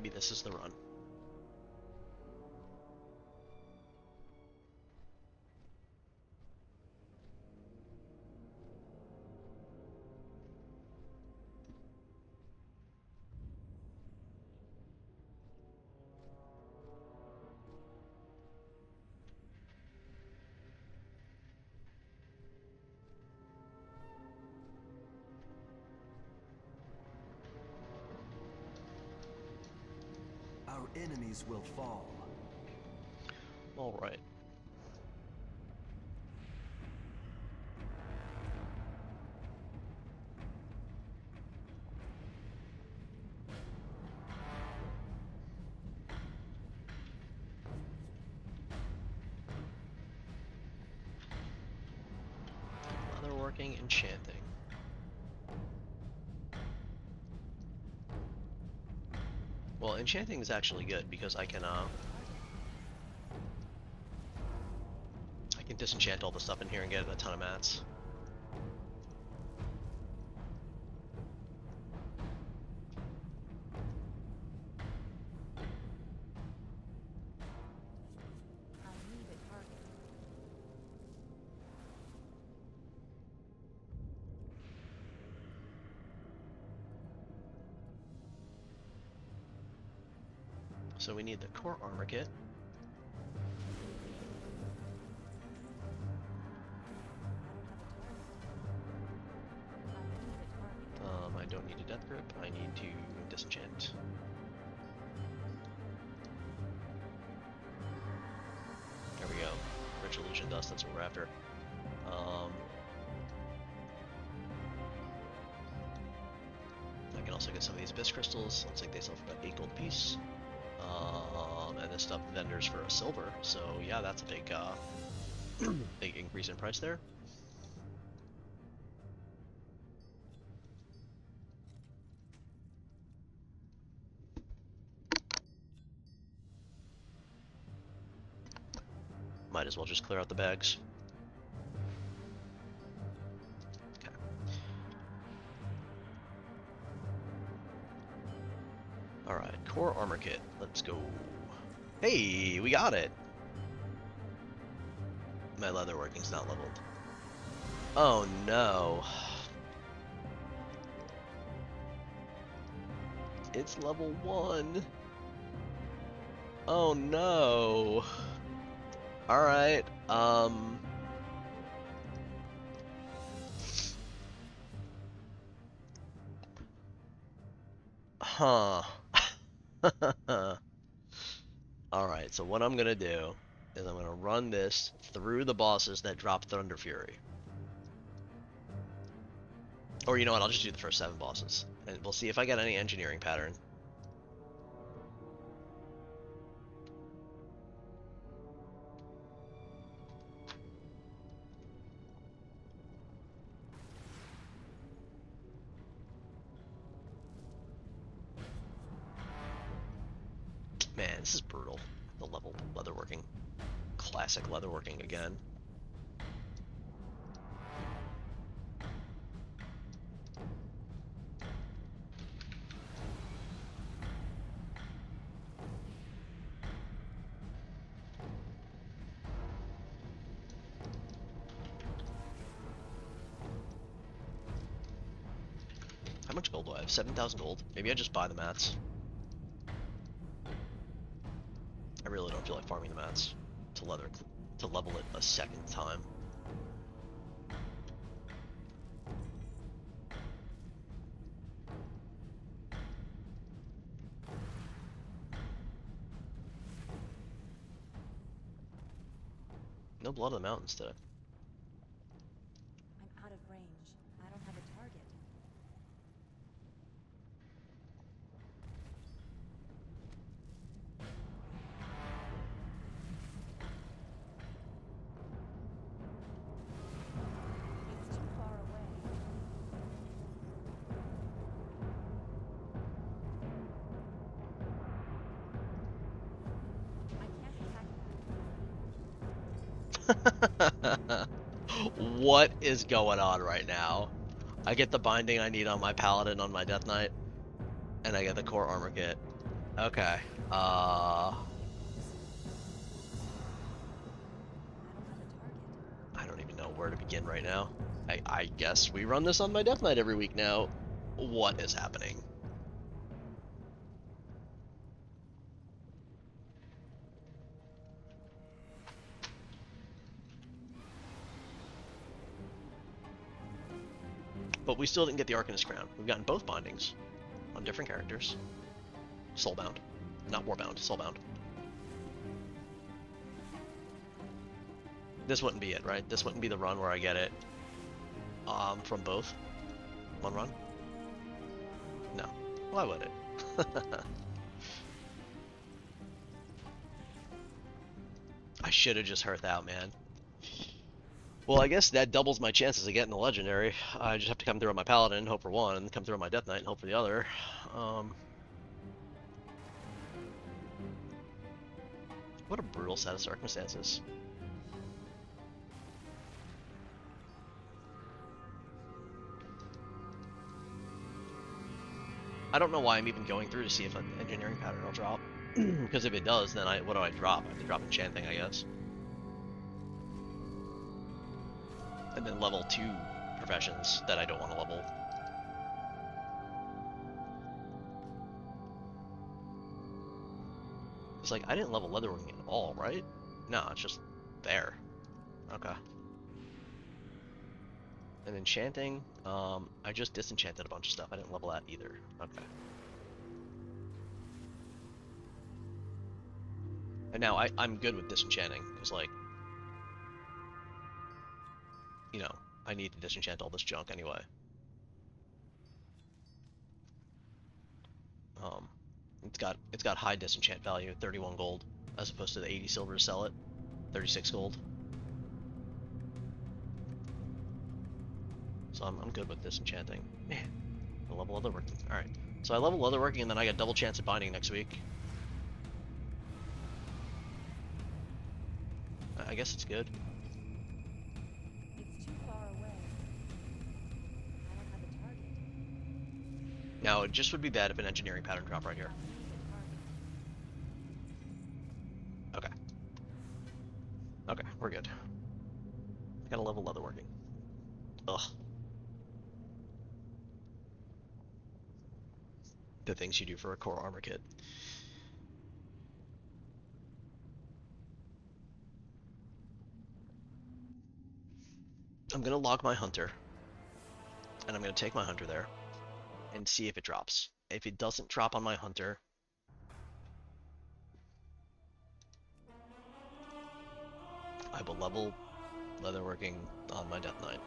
Speaker 1: maybe this is the run.
Speaker 6: Our enemies will fall.
Speaker 1: All right. Leatherworking, enchanting. Well, enchanting is actually good because I can disenchant all the stuff in here and get a ton of mats.
Speaker 5: I need a target.
Speaker 1: So we need the core armor kit. I don't need a death grip. I need to disenchant. There we go. Rich illusion dust. That's what we're after. I can also get some of these abyss crystals. Looks like they sell for about 8 gold apiece. And this stuff vendors for a silver. So yeah, that's a big, big increase in price there. Might as well just clear out the bags. Okay. Alright, core armor kit. Let's go. Hey, we got it! My leatherworking's not leveled. Oh no. It's level 1. Oh no. Alright, huh. Alright, so what I'm gonna do is I'm gonna run this through the bosses that drop Thunder Fury. Or you know what, I'll just do the first 7 bosses. And we'll see if I get any engineering pattern. Man, this is brutal. The level leatherworking. Classic leatherworking again. How much gold do I have? 7,000 gold. Maybe I just buy the mats. I really don't feel like farming the mats to level it a second time. No blood on the mountains today.
Speaker 5: I'm out of range. I don't have a target. It's too far away. I can't attack that.
Speaker 1: What is going on right now? I get the binding I need on my paladin on my death knight, and I get the core armor kit. Okay. I don't even know where to begin right now. I guess we run this on my Death Knight every week now. What is happening? But we still didn't get the Arcanist Crown. We've gotten both bindings on different characters. Soulbound. Not Warbound, Soulbound. This wouldn't be it, right? This wouldn't be the run where I get it from both. One run? No. Why would it? I should have just heard out, man. Well, I guess that doubles my chances of getting the legendary. I just have to come through on my paladin and hope for one, and come through on my death knight and hope for the other. What a brutal set of circumstances. I don't know why I'm even going through to see if an engineering pattern will drop. Because if it does, then what do I drop? I have to drop enchanting, I guess. And then level 2 professions that I don't want to level. It's like, I didn't level Leatherwing at all, right? No, it's just there. Okay. And enchanting, I just disenchanted a bunch of stuff. I didn't level that either. Okay. And now I'm good with disenchanting, because, like, you know, I need to disenchant all this junk anyway. It's got high disenchant value, 31 gold, as opposed to the 80 silver to sell it, 36 gold. So I'm good with disenchanting. Man, I level leatherworking. Alright. So I level leatherworking and then I get double chance at binding next week. I guess it's good.
Speaker 5: It's too far away. I don't have a target.
Speaker 1: Now, it just would be bad if an engineering pattern dropped right here. Okay. Okay, we're good. Gotta level leatherworking. Ugh. The things you do for a core armor kit. I'm gonna log my hunter, and I'm gonna take my hunter there, and see if it drops. If it doesn't drop on my hunter, I will level leatherworking on my death knight.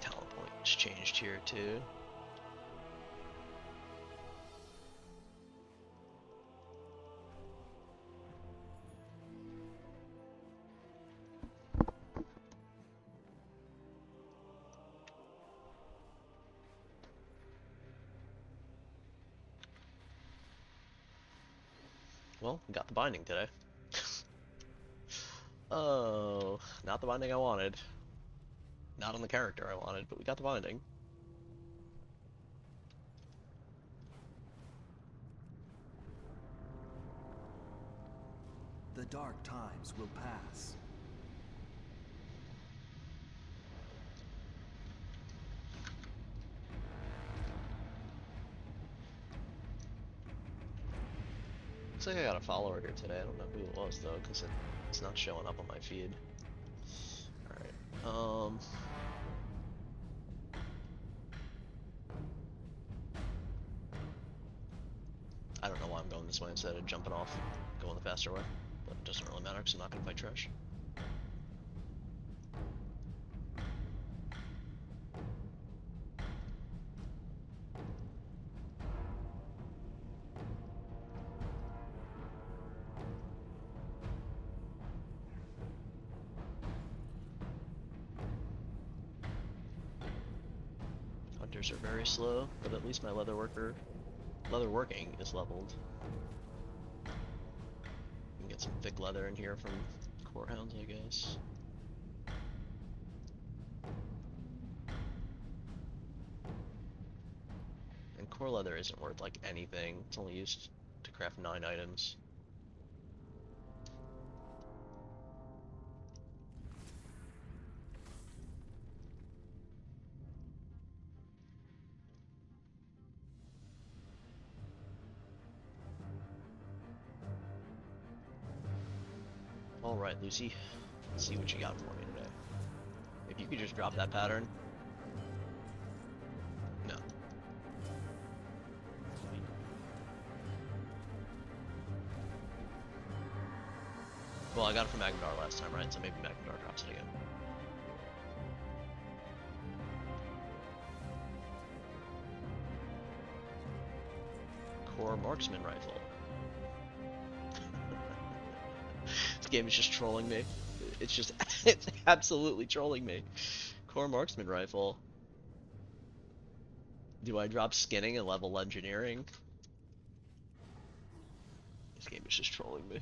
Speaker 1: Talent points changed here too. Well, we got the binding today. Oh, not the binding I wanted. Not on the character I wanted, but we got the binding.
Speaker 2: The dark times will pass.
Speaker 1: Looks like I got a follower here today. I don't know who it was though, because it's not showing up on my feed. Alright. I don't know why I'm going this way instead of jumping off, going the faster way. But it doesn't really matter because I'm not going to fight trash. Hunters are very slow, but at least my leatherworking is leveled. We can get some thick leather in here from core hounds, I guess. And core leather isn't worth like anything. It's only used to craft 9 items. Alright, Lucy. Let's see what you got for me today. If you could just drop that pattern. No. Well, I got it from Magmadar last time, right? So maybe Magmadar drops it again. Core Marksman Rifle. This game is just trolling me. It's just, it's absolutely trolling me. Core Marksman Rifle. Do I drop skinning and level engineering? This game is just trolling me.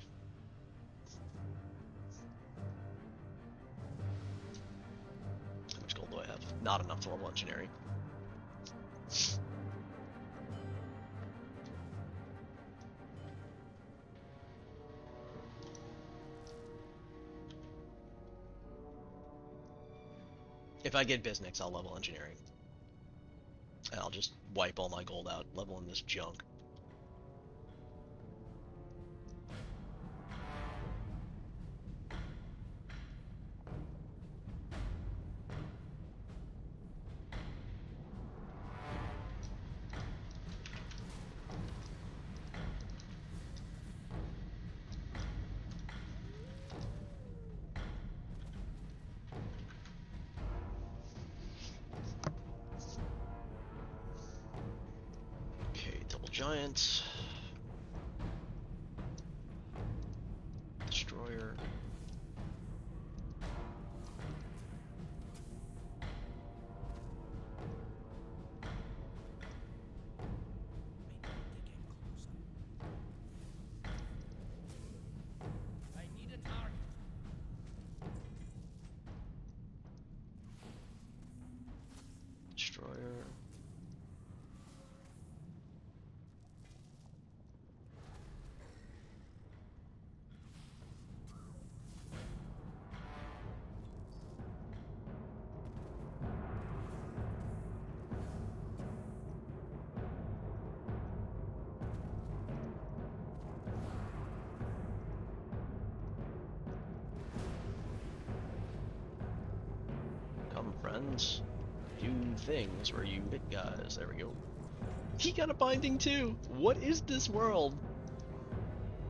Speaker 1: How much gold do I have? Not enough to level engineering. If I get Biznix, I'll level engineering. And I'll just wipe all my gold out leveling this junk. Giants. Destroyer.
Speaker 4: I need a target.
Speaker 1: Destroyer. Friends, do things where you hit guys. There we go. He got a binding too. What is this world?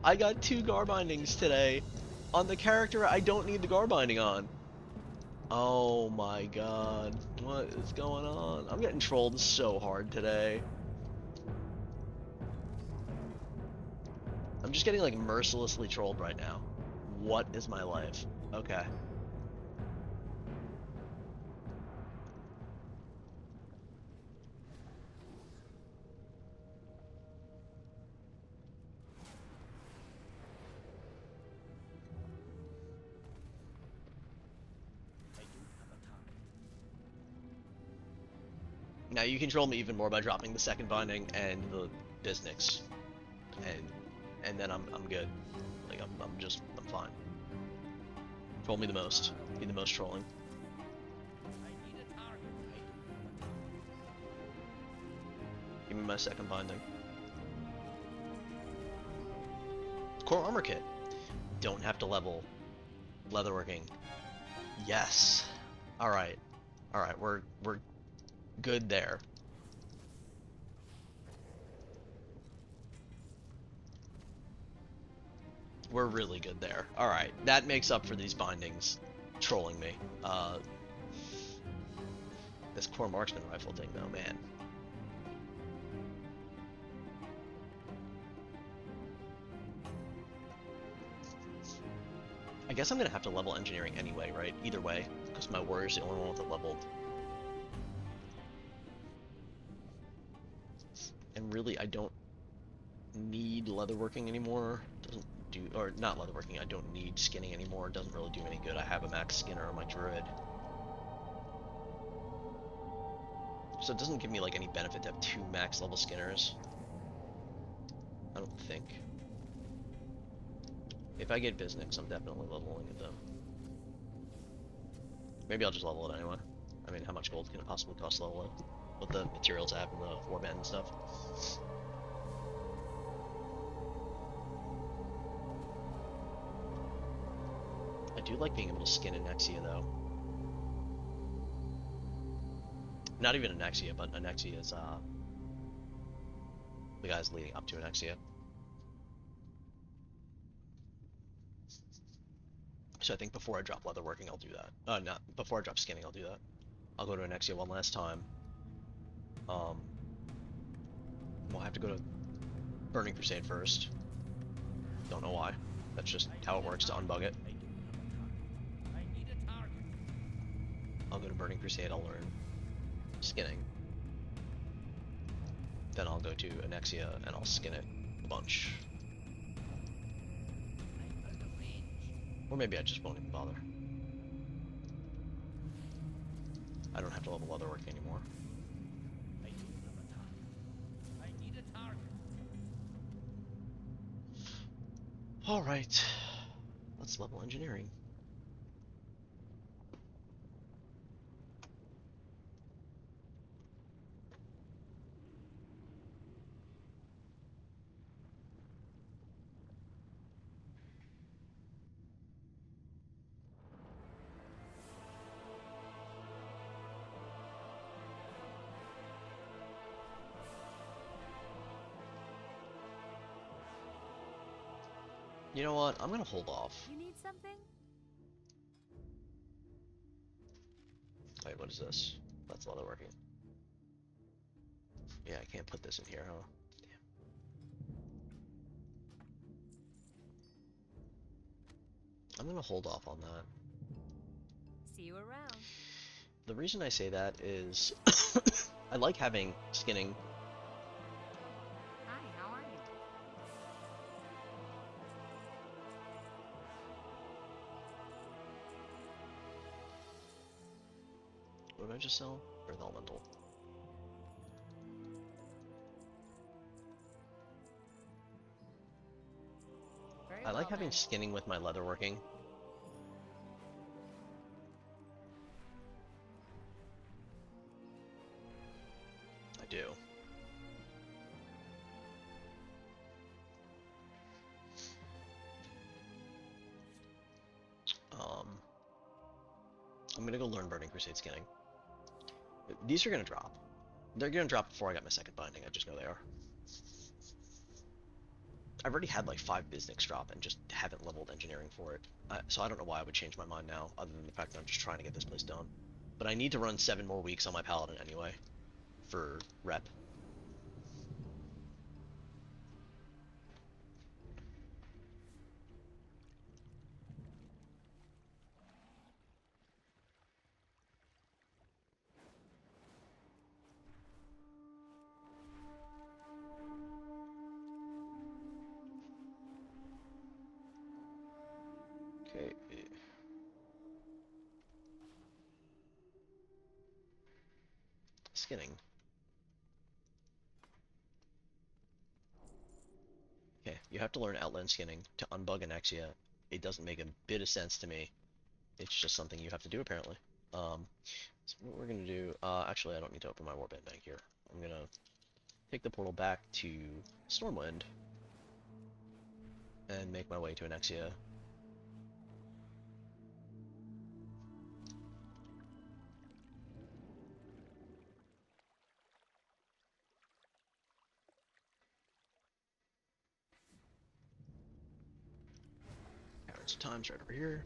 Speaker 1: I got 2 gar bindings today on the character I don't need the gar binding on. Oh my god. What is going on? I'm getting trolled so hard today. I'm just getting like mercilessly trolled right now. What is my life? Okay. Now you control me even more by dropping the second binding and the Biznix, and then I'm good. Like I'm fine. Troll me the most. Be the most trolling.
Speaker 4: I need a target.
Speaker 1: Give me my second binding. Core armor kit. Don't have to level leatherworking. Yes. All right. We're good there. We're really good there. Alright, that makes up for these bindings trolling me. This core marksman rifle thing though, man. I guess I'm gonna have to level engineering anyway, right? Either way, because my warrior's the only one with it leveled. I don't need leatherworking anymore. Doesn't do, or not leatherworking, I don't need skinning anymore. It doesn't really do any good. I have a max skinner on my druid. So it doesn't give me like any benefit to have 2 max level skinners. I don't think. If I get Biznix, I'm definitely leveling them. Maybe I'll just level it anyway. I mean, how much gold can it possibly cost to level it? With the materials I have in the warband and stuff. I do like being able to skin Onyxia though. Not even Onyxia, but Onyxia is the guys leading up to Onyxia. So I think before I drop leatherworking, I'll do that. Not before I drop skinning, I'll do that. I'll go to Onyxia one last time. We'll have to go to Burning Crusade first. Don't know why. That's just how it works to unbug it.
Speaker 4: I need a target.
Speaker 1: I'll go to Burning Crusade, I'll learn skinning. Then I'll go to Onyxia and I'll skin it a bunch.
Speaker 4: I'm out of range.
Speaker 1: Or maybe I just won't even bother. I don't have to level leatherworking anymore.
Speaker 4: I don't have a target. I need a target.
Speaker 1: Alright. Let's level engineering. You know what? I'm gonna hold off.
Speaker 5: You need something?
Speaker 1: Wait, what is this? That's leatherworking. Yeah, I can't put this in here, huh? Damn. I'm gonna hold off on that.
Speaker 5: See you around.
Speaker 1: The reason I say that is I like having skinning.
Speaker 5: Hi, how are you?
Speaker 1: What did I just sell? Earth Elemental.
Speaker 5: Very
Speaker 1: I like
Speaker 5: well,
Speaker 1: having
Speaker 5: then.
Speaker 1: skinning with my leatherworking. I do. I'm gonna go learn Burning Crusade skinning. These are gonna drop. They're gonna drop before I got my second binding, I just know they are. I've already had like 5 Biznix drop and just haven't leveled engineering for it. So I don't know why I would change my mind now, other than the fact that I'm just trying to get this place done. But I need to run 7 more weeks on my Paladin anyway, for rep. Okay. Skinning. Okay, you have to learn Outland Skinning to unbug Onyxia. It doesn't make a bit of sense to me. It's just something you have to do apparently. So what we're gonna do, actually I don't need to open my Warband bank here. I'm gonna take the portal back to Stormwind and make my way to Onyxia. Caverns of Time's right over here.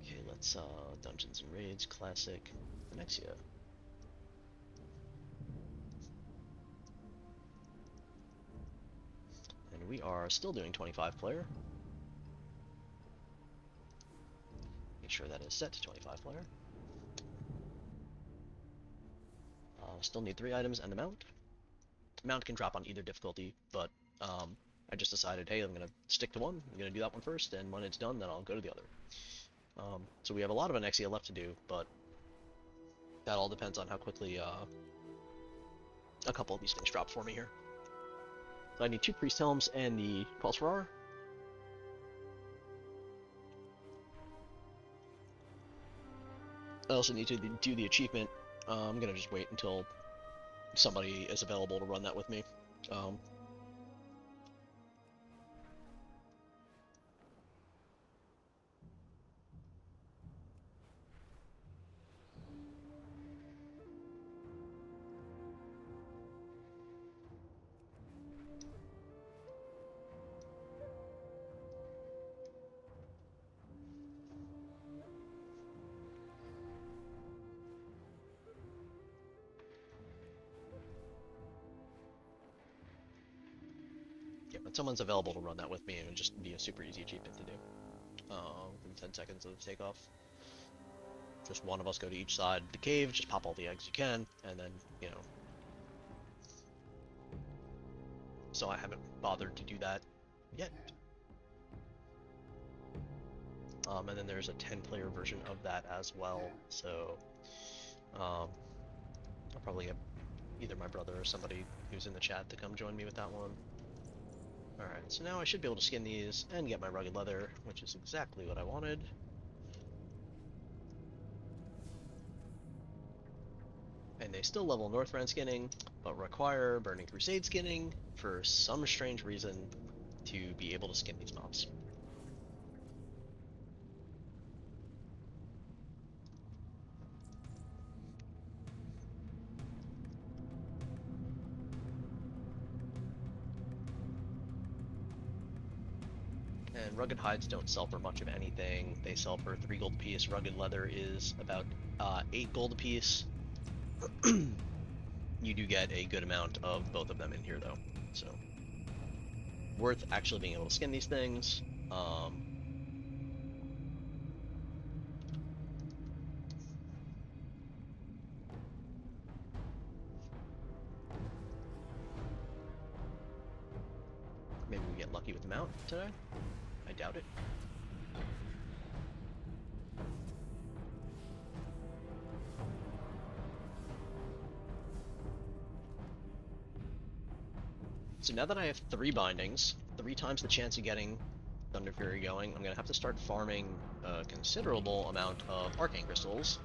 Speaker 1: Okay, let's Dungeons and Raids, Classic, Onyxia. And we are still doing 25 player. Make sure that is set to 25 player. Still need 3 items and the mount. Mount can drop on either difficulty, but I just decided, hey, I'm going to stick to one. I'm going to do that one first, and when it's done, then I'll go to the other. So we have a lot of Onyxia left to do, but that all depends on how quickly a couple of these things drop for me here. So I need 2 Priest Helms and the Pulse Roar. I also need to do the achievement. I'm going to just wait until somebody is available to run that with me. Yeah, when someone's available to run that with me, it would just be a super easy achievement to do. In 10 seconds of takeoff. Just one of us go to each side of the cave, just pop all the eggs you can, and then, you know. So I haven't bothered to do that yet. And then there's a 10-player version of that as well, so I'll probably get either my brother or somebody who's in the chat to come join me with that one. Alright, so now I should be able to skin these and get my rugged leather, which is exactly what I wanted. And they still level Northrend skinning, but require Burning Crusade skinning for some strange reason to be able to skin these mobs. And rugged hides don't sell for much of anything. They sell for 3 gold a piece. Rugged leather is about 8 gold a piece. You do get a good amount of both of them in here though, so worth actually being able to skin these things. Maybe we get lucky with the mount today. I doubt it. So now that I have 3 bindings, 3 times the chance of getting Thunder Fury going, I'm going to have to start farming a considerable amount of Arcane Crystals.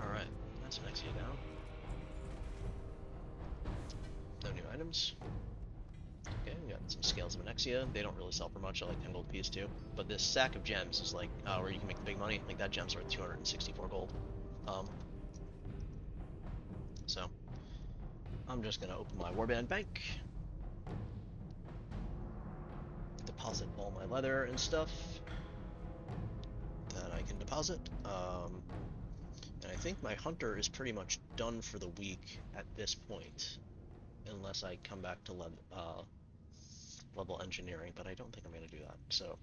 Speaker 1: Alright, that's Onyxia down. No new items. Okay, we got some scales of Onyxia. They don't really sell for much. I like 10 gold a piece too. But this sack of gems is like where you can make the big money. Like that gem's worth 264 gold. So I'm just gonna open my warband bank, deposit all my leather and stuff that I can deposit. And I think my hunter is pretty much done for the week at this point, unless I come back to level engineering, but I don't think I'm going to do that. So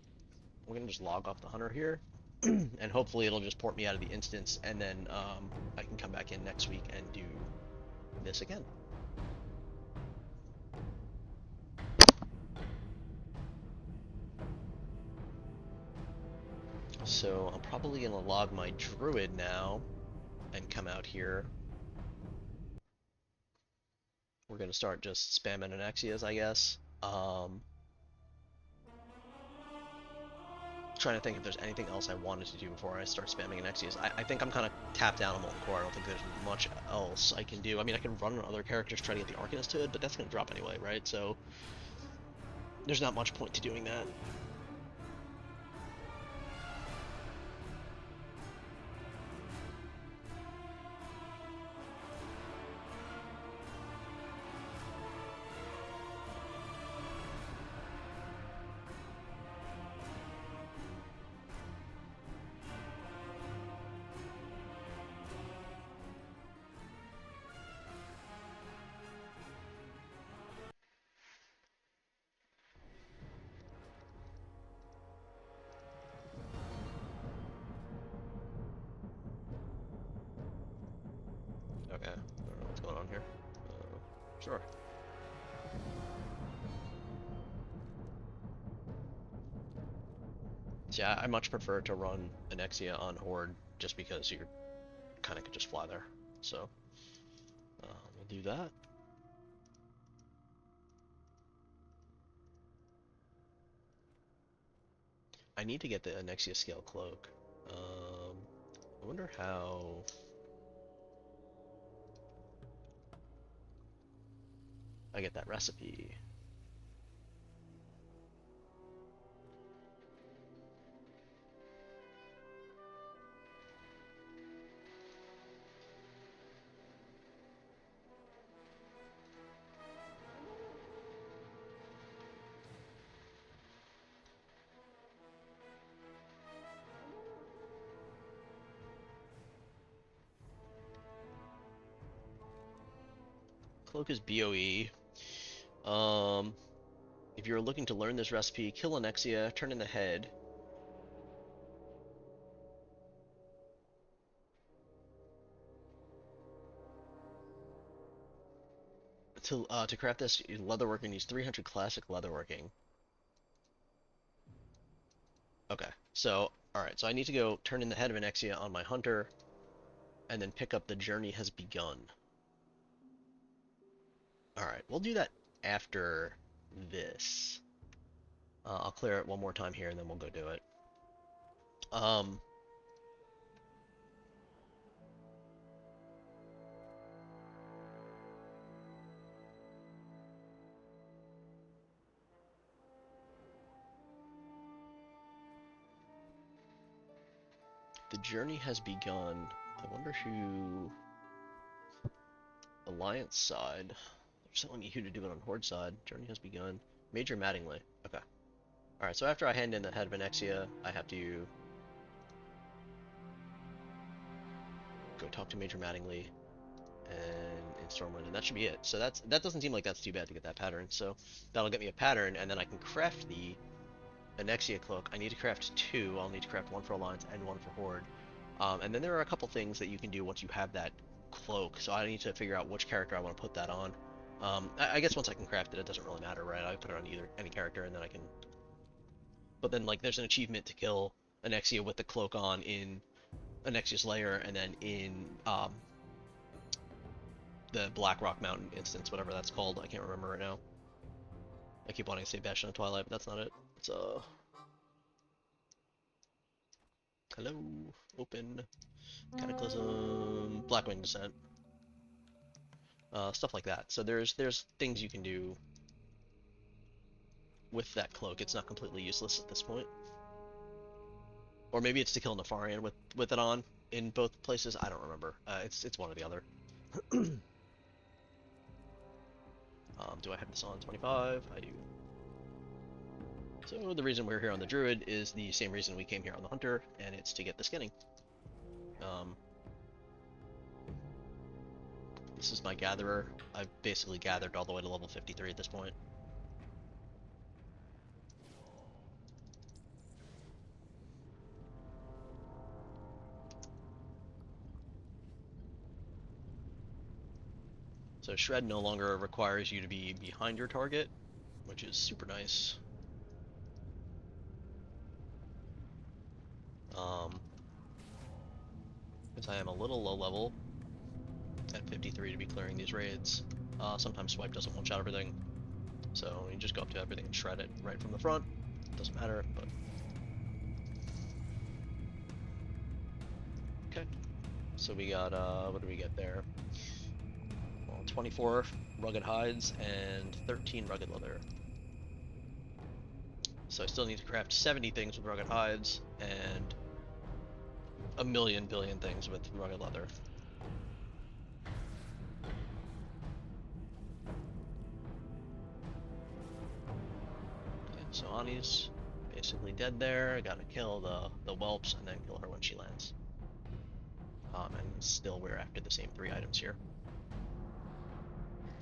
Speaker 1: we're going to just log off the hunter here, and hopefully it'll just port me out of the instance, and then I can come back in next week and do this again. So I'm probably going to log my druid now and come out here. We're going to start just spamming Onyxias, I guess. Trying to think if there's anything else I wanted to do before I start spamming Onyxias. I think I'm kind of tapped out on Molten Core. I don't think there's much else I can do. I mean, I can run on other characters, try to get the Arcanist to it, but that's going to drop anyway, right? So there's not much point to doing that. Yeah, I don't know what's going on here. Sure. So yeah, I much prefer to run Onyxia on Horde just because you kind of could just fly there. So we'll do that. I need to get the Onyxia scale cloak. I wonder how. I get that recipe. Cloak is BOE. If you're looking to learn this recipe, kill Onyxia, turn in the head. To craft this leatherworking needs 300 classic leatherworking. Okay, so alright, so I need to go turn in the head of Onyxia on my hunter, and then pick up the journey has begun. Alright, we'll do that after this. I'll clear it one more time here, and then we'll go do it. The journey has begun. I wonder who... Alliance side. There's someone you to do it on Horde side. Journey has begun. Major Mattingly. Okay. Alright, so after I hand in the head of Onyxia, I have to go talk to Major Mattingly and in Stormwind, and that should be it. So that doesn't seem like that's too bad to get that pattern. So that'll get me a pattern, and then I can craft the Onyxia cloak. I need to craft 2. I'll need to craft 1 for Alliance and 1 for Horde. And then there are a couple things that you can do once you have that cloak. So I need to figure out which character I want to put that on. I guess once I can craft it, it doesn't really matter, right? I put it on any character, and then I can. But then like there's an achievement to kill Onyxia with the cloak on in Onyxia's lair, and then in the Black Rock Mountain instance, whatever that's called. I can't remember right now. I keep wanting to say Bastion of Twilight, but that's not it. It's hello, open, Cataclysm, Blackwing Descent, stuff like that. So there's things you can do with that cloak. It's not completely useless at this point. Or maybe it's to kill Nefarian with it on in both places. I don't remember. It's one or the other. Do I have this on 25? I do. So the reason we're here on the Druid is the same reason we came here on the Hunter, and it's to get the skinning. This is my Gatherer. I've basically gathered all the way to level 53 at this point. So Shred no longer requires you to be behind your target, which is super nice. Because I am a little low level at 53 to be clearing these raids. Sometimes Swipe doesn't one-shot everything, so you just go up to everything and shred it right from the front. Doesn't matter, but... Okay. So we got, what do we get there? Well, 24 rugged hides and 13 rugged leather. So I still need to craft 70 things with rugged hides and a million billion things with rugged leather. Okay, so Ani's basically dead there. I gotta kill the whelps and then kill her when she lands. And still we're after the same 3 items here.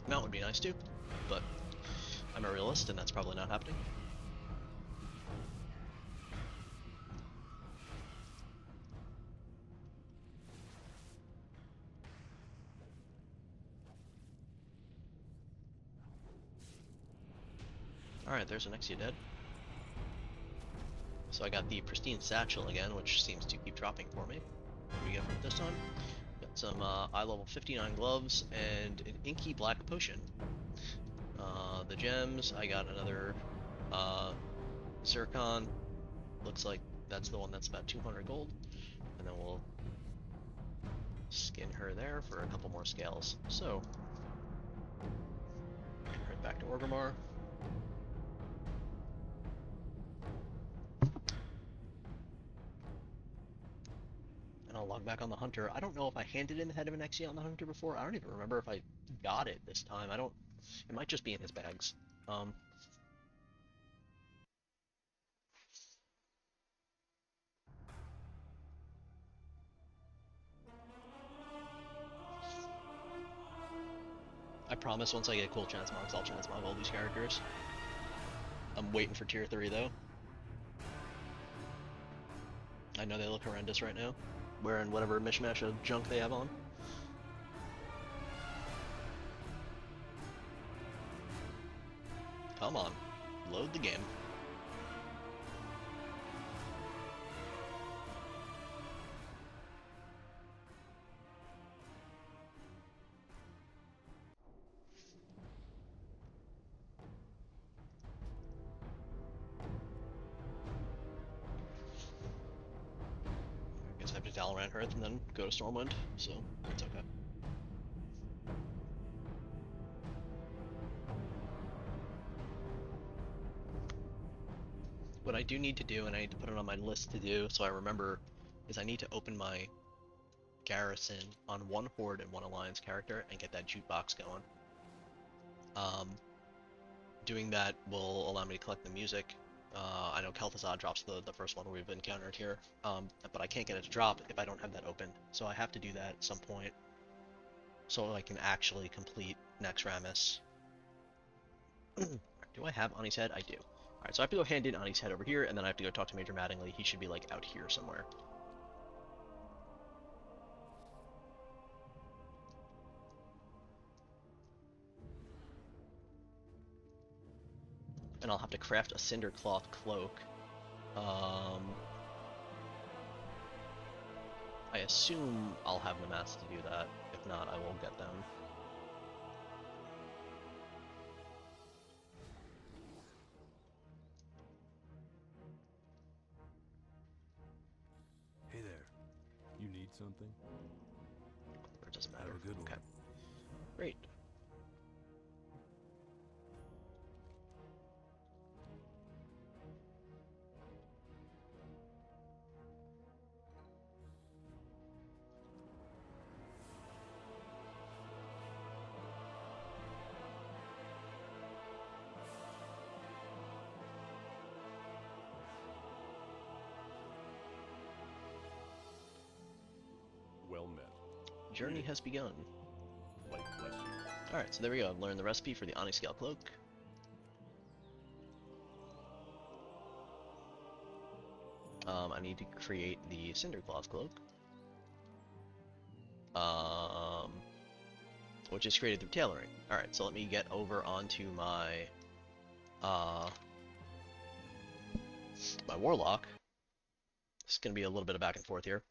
Speaker 1: Mount would be nice too, but I'm a realist and that's probably not happening. Alright, there's Onyxia dead. So I got the pristine satchel again, which seems to keep dropping for me. What do we get from it this time? Got some eye level 59 gloves and an inky black potion. The gems, I got another zircon. Looks like that's the one that's about 200 gold. And then we'll skin her there for a couple more scales. So, right back to Orgrimmar. And I'll log back on the hunter. I don't know if I handed in the head of Onyxia on the hunter before. I don't even remember if I got it this time. I don't. It might just be in his bags. I promise once I get cool transmogs, I'll transmog all these characters. I'm waiting for tier 3 though. I know they look horrendous right now, wearing whatever mishmash of junk they have on. Come on, load the game. I have to Dalaran Hearth and then go to Stormwind, so it's okay. What I do need to do, and I need to put it on my list to do so I remember, is I need to open my garrison on one Horde and one Alliance character and get that jukebox going. Doing that will allow me to collect the music. I know Kel'Thuzad drops the first one we've encountered here, but I can't get it to drop if I don't have that open, so I have to do that at some point so I can actually complete Naxxramas. Do I have Ani's head? I do. Alright, so I have to go hand in Ani's head over here, and then I have to go talk to Major Mattingly. He should be like out here somewhere. And I'll have to craft a cinder cloth cloak. I assume I'll have the mats to do that. If not, I will get them.
Speaker 2: Hey there. You need something?
Speaker 1: Or it doesn't
Speaker 2: Have
Speaker 1: matter.
Speaker 2: a good one.
Speaker 1: Okay. Great.
Speaker 2: Well met.
Speaker 1: Journey has begun.
Speaker 2: Light bless you.
Speaker 1: Alright, so there we go. I've learned the recipe for the Onyxia cloak. I need to create the Cindercloth cloak. Which is created through tailoring. Alright, so let me get over onto my my Warlock. It's gonna be a little bit of back and forth here.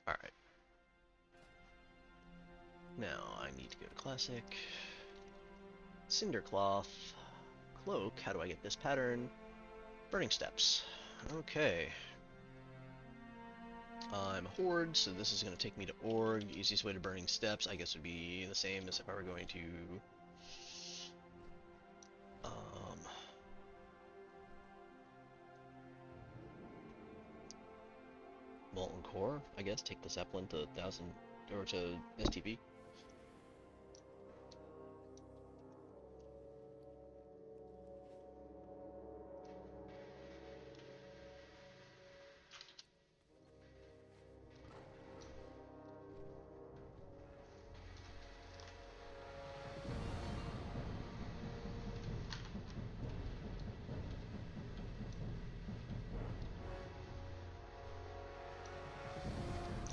Speaker 1: Alright. Now I need to go to Classic. Cindercloth. Cloak. How do I get this pattern? Burning Steps. Okay. I'm a Horde, so this is going to take me to Org. The easiest way to Burning Steps, I guess, would be the same as if I were going to core, I guess. Take the Zeppelin to 1000 or to STV.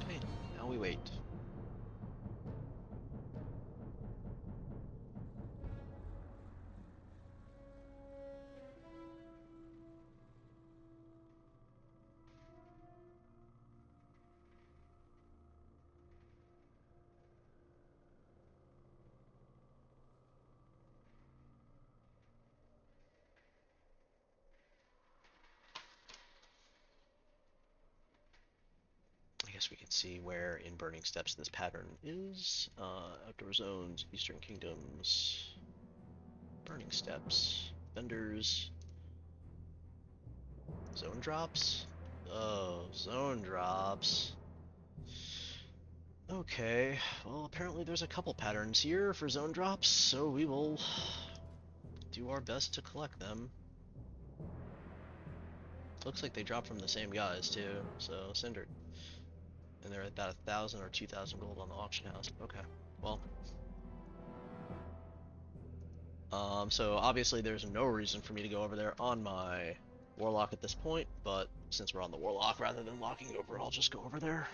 Speaker 1: Okay, now we wait. I guess we can see where in Burning Steps this pattern is. Outdoor zones, Eastern Kingdoms, Burning Steps, vendors, zone drops. Oh, zone drops. Okay, well apparently there's a couple patterns here for zone drops, so we will do our best to collect them. Looks like they drop from the same guys too, so Cinder. And they're at about 1,000 or 2,000 gold on the auction house. Okay, well. So obviously there's no reason for me to go over there on my Warlock at this point, but since we're on the Warlock, rather than locking over, I'll just go over there.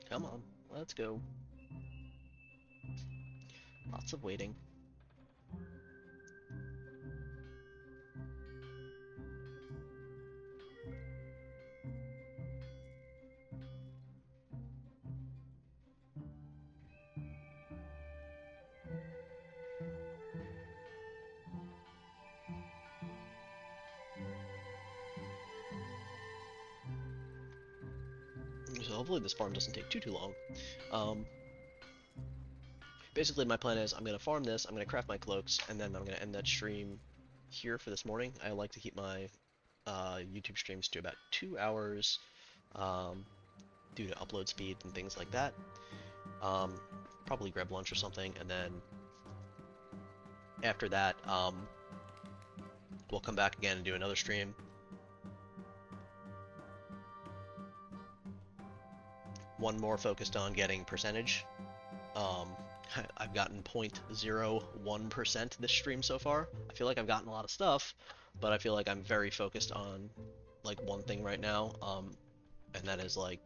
Speaker 1: Come on, let's go. Lots of waiting. So hopefully this farm doesn't take too long. Basically my plan is I'm going to farm this, I'm going to craft my cloaks, and then I'm going to end that stream here for this morning. I like to keep my YouTube streams to about 2 hours due to upload speed and things like that. Probably grab lunch or something, and then after that we'll come back again and do another stream. One more focused on getting percentage. I've gotten 0.01% this stream so far. I feel like I've gotten a lot of stuff, but I feel like I'm very focused on like one thing right now, and that is like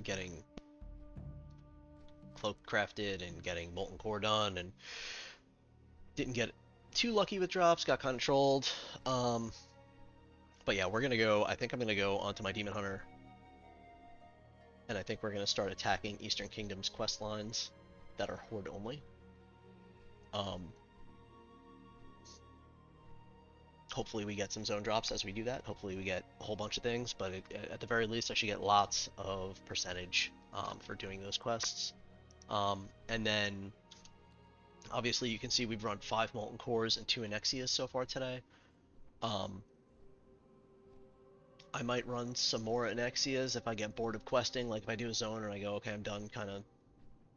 Speaker 1: getting cloak crafted and getting molten core done, and didn't get too lucky with drops, got kind of trolled. But yeah, we're gonna go. I think I'm gonna go onto my Demon Hunter, and I think we're gonna start attacking Eastern Kingdom's quest lines that are horde only. Hopefully we get some zone drops as we do that. Hopefully we get a whole bunch of things, but at the very least I should get lots of percentage for doing those quests. And then obviously you can see we've run 5 Molten Cores and 2 Onyxias so far today. I might run some more Onyxias if I get bored of questing, like if I do a zone and I go, okay, I'm done kind of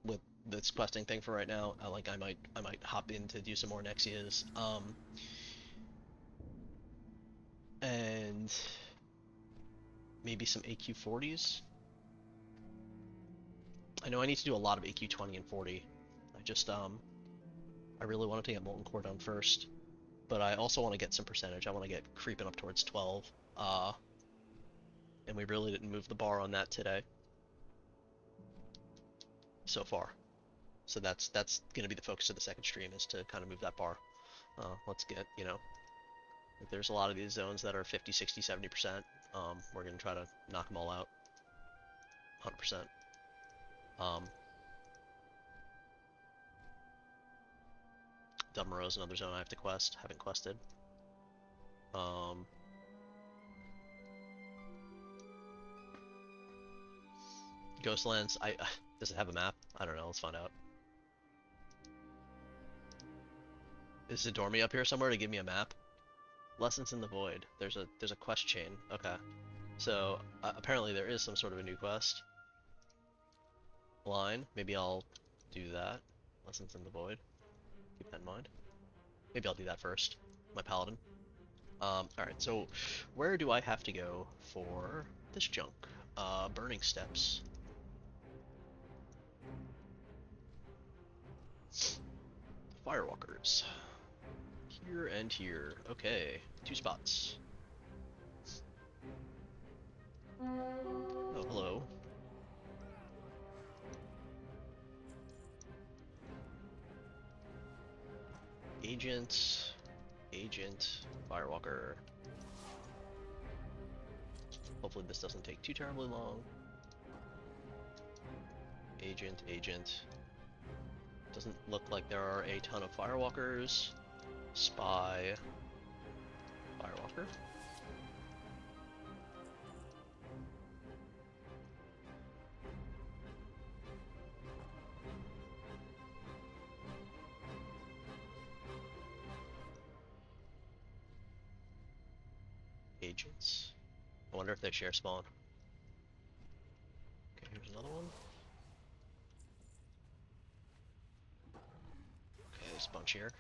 Speaker 1: with this questing thing for right now. I might hop in to do some more Onyxias. And maybe some AQ40s. I know I need to do a lot of AQ20 and 40. I really wanted to get Molten Core done first, but I also want to get some percentage. I want to get creeping up towards 12. And we really didn't move the bar on that today so far. So that's gonna be the focus of the second stream, is to kind of move that bar. Let's get, you know, if there's a lot of these zones that are 50, 60, 70%, we're gonna try to knock them all out. 100%. Dumb is another zone I have to quest. Haven't quested. Ghostlands. Does it have a map? I don't know. Let's find out. Is Zadormi up here somewhere to give me a map? Lessons in the Void. There's a quest chain. Okay. So apparently there is some sort of a new quest line. Maybe I'll do that. Lessons in the Void. Keep that in mind. Maybe I'll do that first. My paladin. Alright, so where do I have to go for this junk? Burning Steps. Firewalkers. Here and here. Okay, 2 spots. Oh, hello. Agent, Firewalker. Hopefully this doesn't take too terribly long. Agent. Doesn't look like there are a ton of Firewalkers. Spy. Firewalker. Agents. I wonder if they share spawn. Okay, here's another one. Okay, there's a bunch here.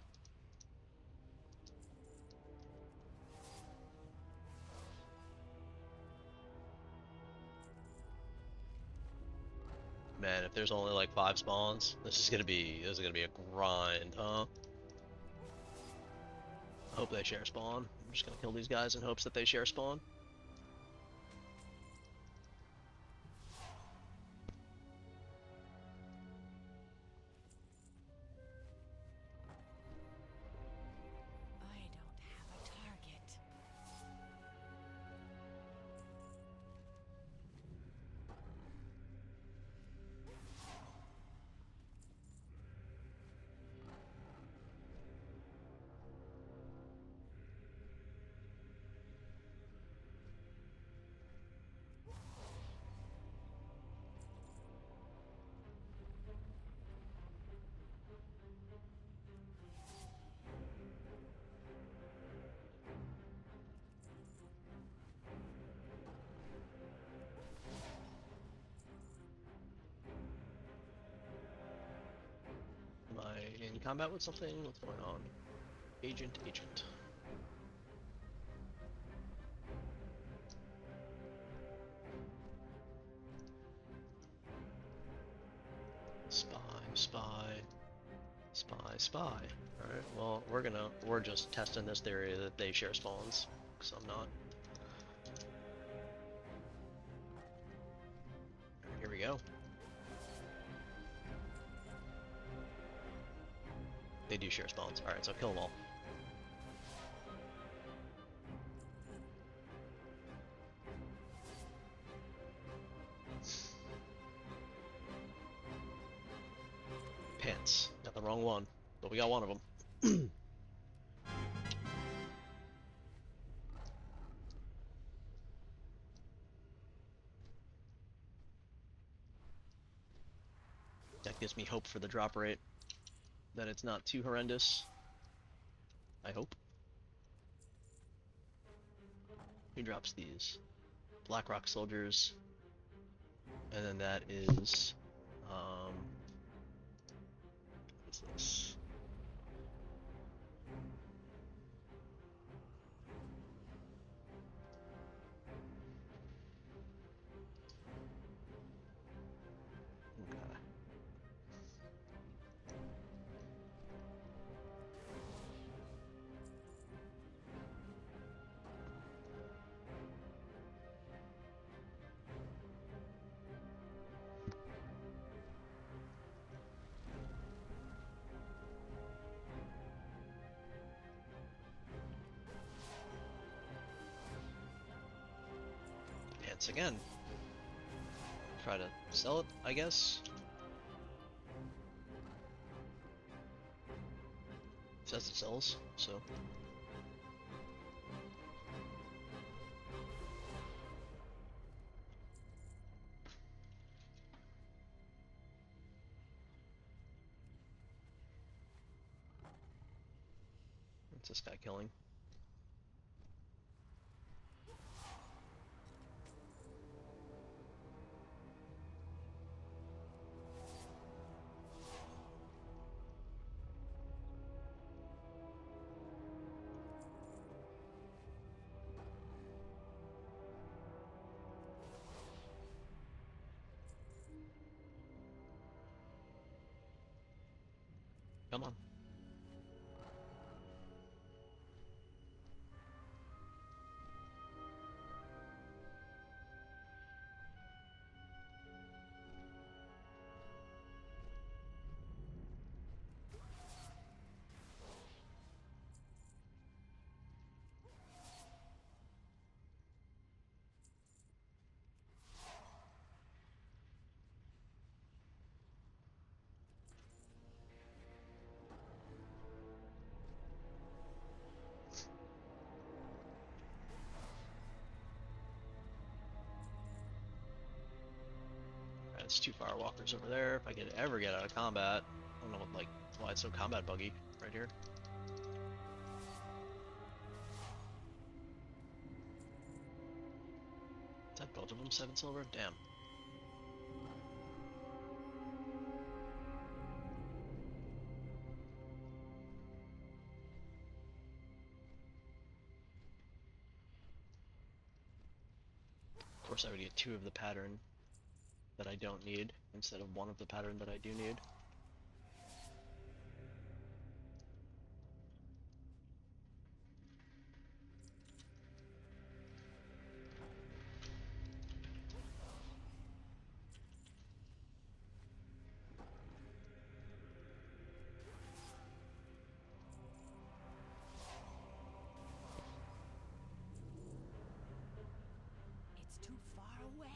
Speaker 1: Man, if there's only like 5 spawns, this is gonna be a grind, huh? I hope they share spawn. I'm just gonna kill these guys in hopes that they share spawn.
Speaker 5: I don't have a target.
Speaker 1: Am I in combat with something? What's going on? Agent. Spy. Alright, well, we're just testing this theory that they share spawns, because I'm not. Here we go. They do share spawns. Alright, so kill them all. Pants. Got the wrong one, but we got one of them. That gives me hope for the drop rate. That it's not too horrendous. I hope. Who drops these? Blackrock soldiers. And then that is what's this? Okay. once again. Try to sell it, I guess. Says it sells, so. What's this guy killing? Come on. There's 2 firewalkers over there. If I could ever get out of combat, I don't know what, like, why it's so combat buggy right here. Is that both of them 7 silver? Damn. Of course, I would get 2 of the pattern that I don't need instead of 1 of the pattern that I do need.
Speaker 5: It's too far away.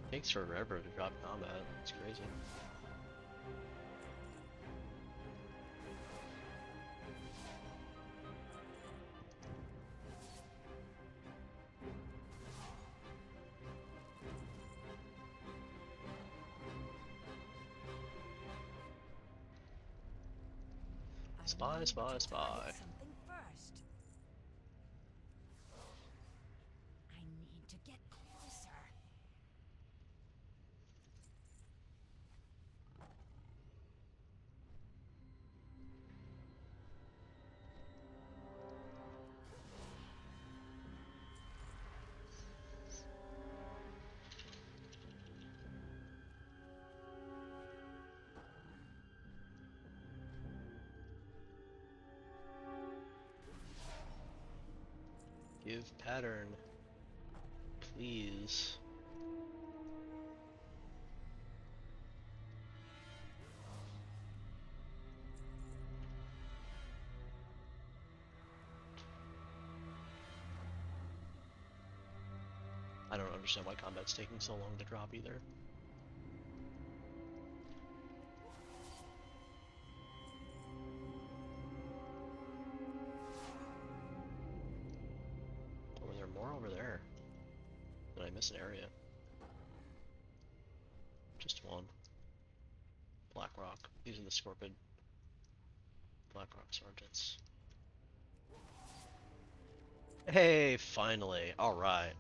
Speaker 1: Takes forever to drop combat. It's crazy. Spy, spy, spy.
Speaker 5: Something first. I need to get closer.
Speaker 1: Give pattern, please. I don't understand why combat's taking so long to drop either. Or were there more over there? Did I miss an area? Just one. Black Rock. These are the Scorpid Black Rock Sergeants. Hey, finally. Alright.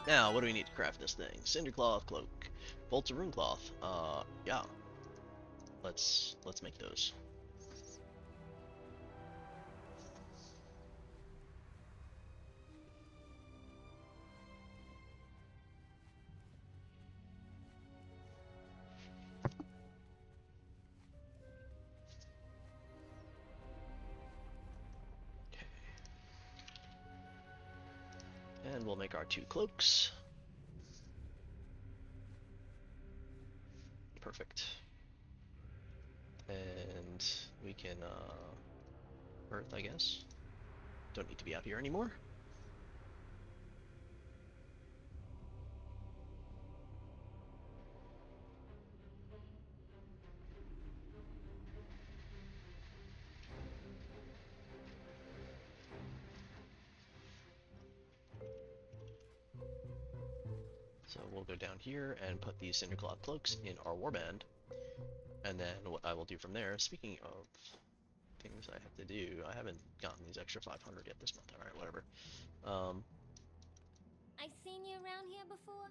Speaker 1: Now, what do we need to craft this thing? Cindercloth Cloak. Bolts of rune cloth. Yeah. Let's make those. And we'll make our 2 cloaks. Perfect. And we can, Earth, I guess. Don't need to be out here anymore. So we'll go down here and put these Cindercloth cloaks in our warband. And then what I will do from there, speaking of things I have to do, I haven't gotten these extra 500 yet this month. Alright, whatever.
Speaker 5: I've seen you around here before.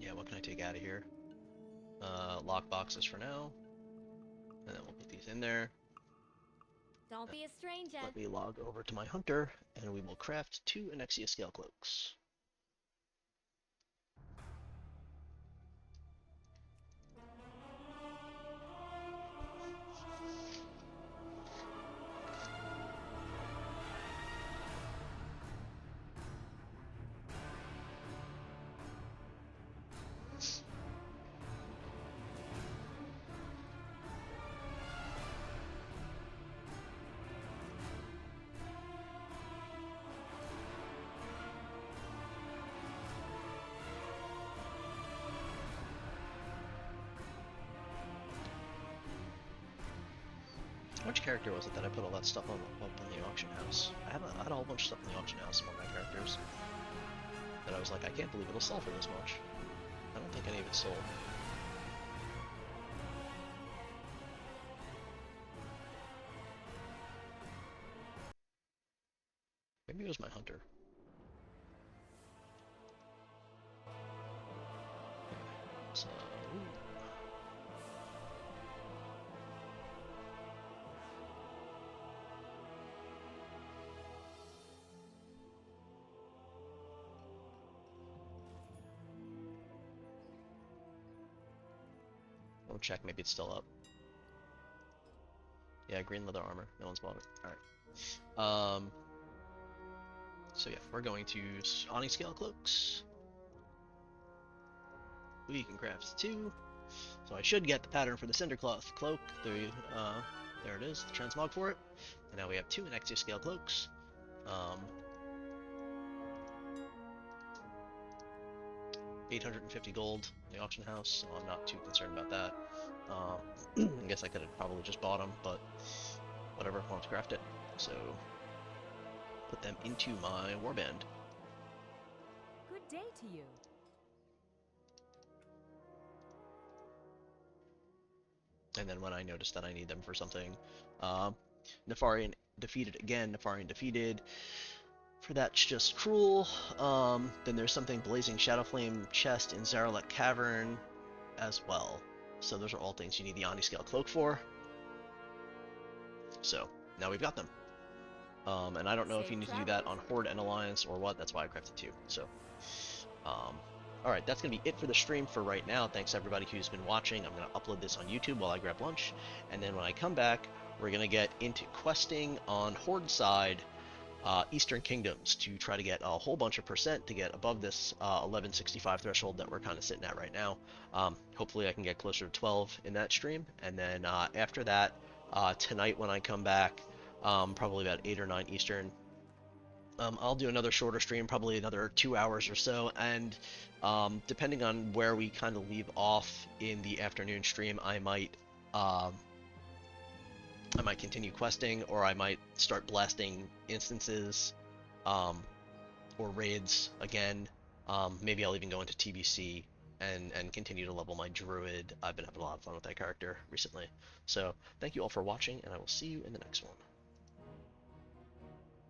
Speaker 1: Yeah, what can I take out of here? Lock boxes for now. And then we'll put these in there.
Speaker 5: Don't be a stranger.
Speaker 1: Let me log over to my hunter, and we will craft 2 Onyxia scale cloaks. Which character was it that I put all that stuff on up in the auction house? I had a whole bunch of stuff in the auction house among my characters that I was like, I can't believe it'll sell for this much. I don't think any of it sold. Maybe it was my hunter. So, we'll check, maybe it's still up. Yeah, green leather armor. No one's bought it. Alright. So yeah, we're going to Oni scale cloaks. We can craft 2. So I should get the pattern for the Cindercloth cloak. There it is, the transmog for it. And now we have 2 Onyxia scale cloaks. 850 gold in the auction house, so I'm not too concerned about that. I guess I could have probably just bought them, but whatever, I want to craft it. So put them into my warband.
Speaker 6: Good day to you.
Speaker 1: And then when I notice that I need them for something, Nefarian defeated again, Nefarian defeated. For that's just cruel. Then there's something Blazing Shadowflame chest in Zaralek Cavern as well. So those are all things you need the Oni scale cloak for. So now we've got them. And I don't know if you need to do that on Horde and Alliance or what. That's why I crafted 2. So, alright, that's going to be it for the stream for right now. Thanks everybody who's been watching. I'm going to upload this on YouTube while I grab lunch. And then when I come back, we're going to get into questing on Horde side, Eastern Kingdoms, to try to get a whole bunch of percent to get above this 1165 threshold that we're kind of sitting at right now. Hopefully I can get closer to 12 in that stream. And then after that, tonight when I come back, probably about 8 or 9 Eastern, I'll do another shorter stream, probably another 2 hours or so, and depending on where we kind of leave off in the afternoon stream, I might continue questing, or I might start blasting instances or raids again. Maybe I'll even go into TBC and continue to level my druid. I've been having a lot of fun with that character recently. So thank you all for watching, and I will see you in the next one.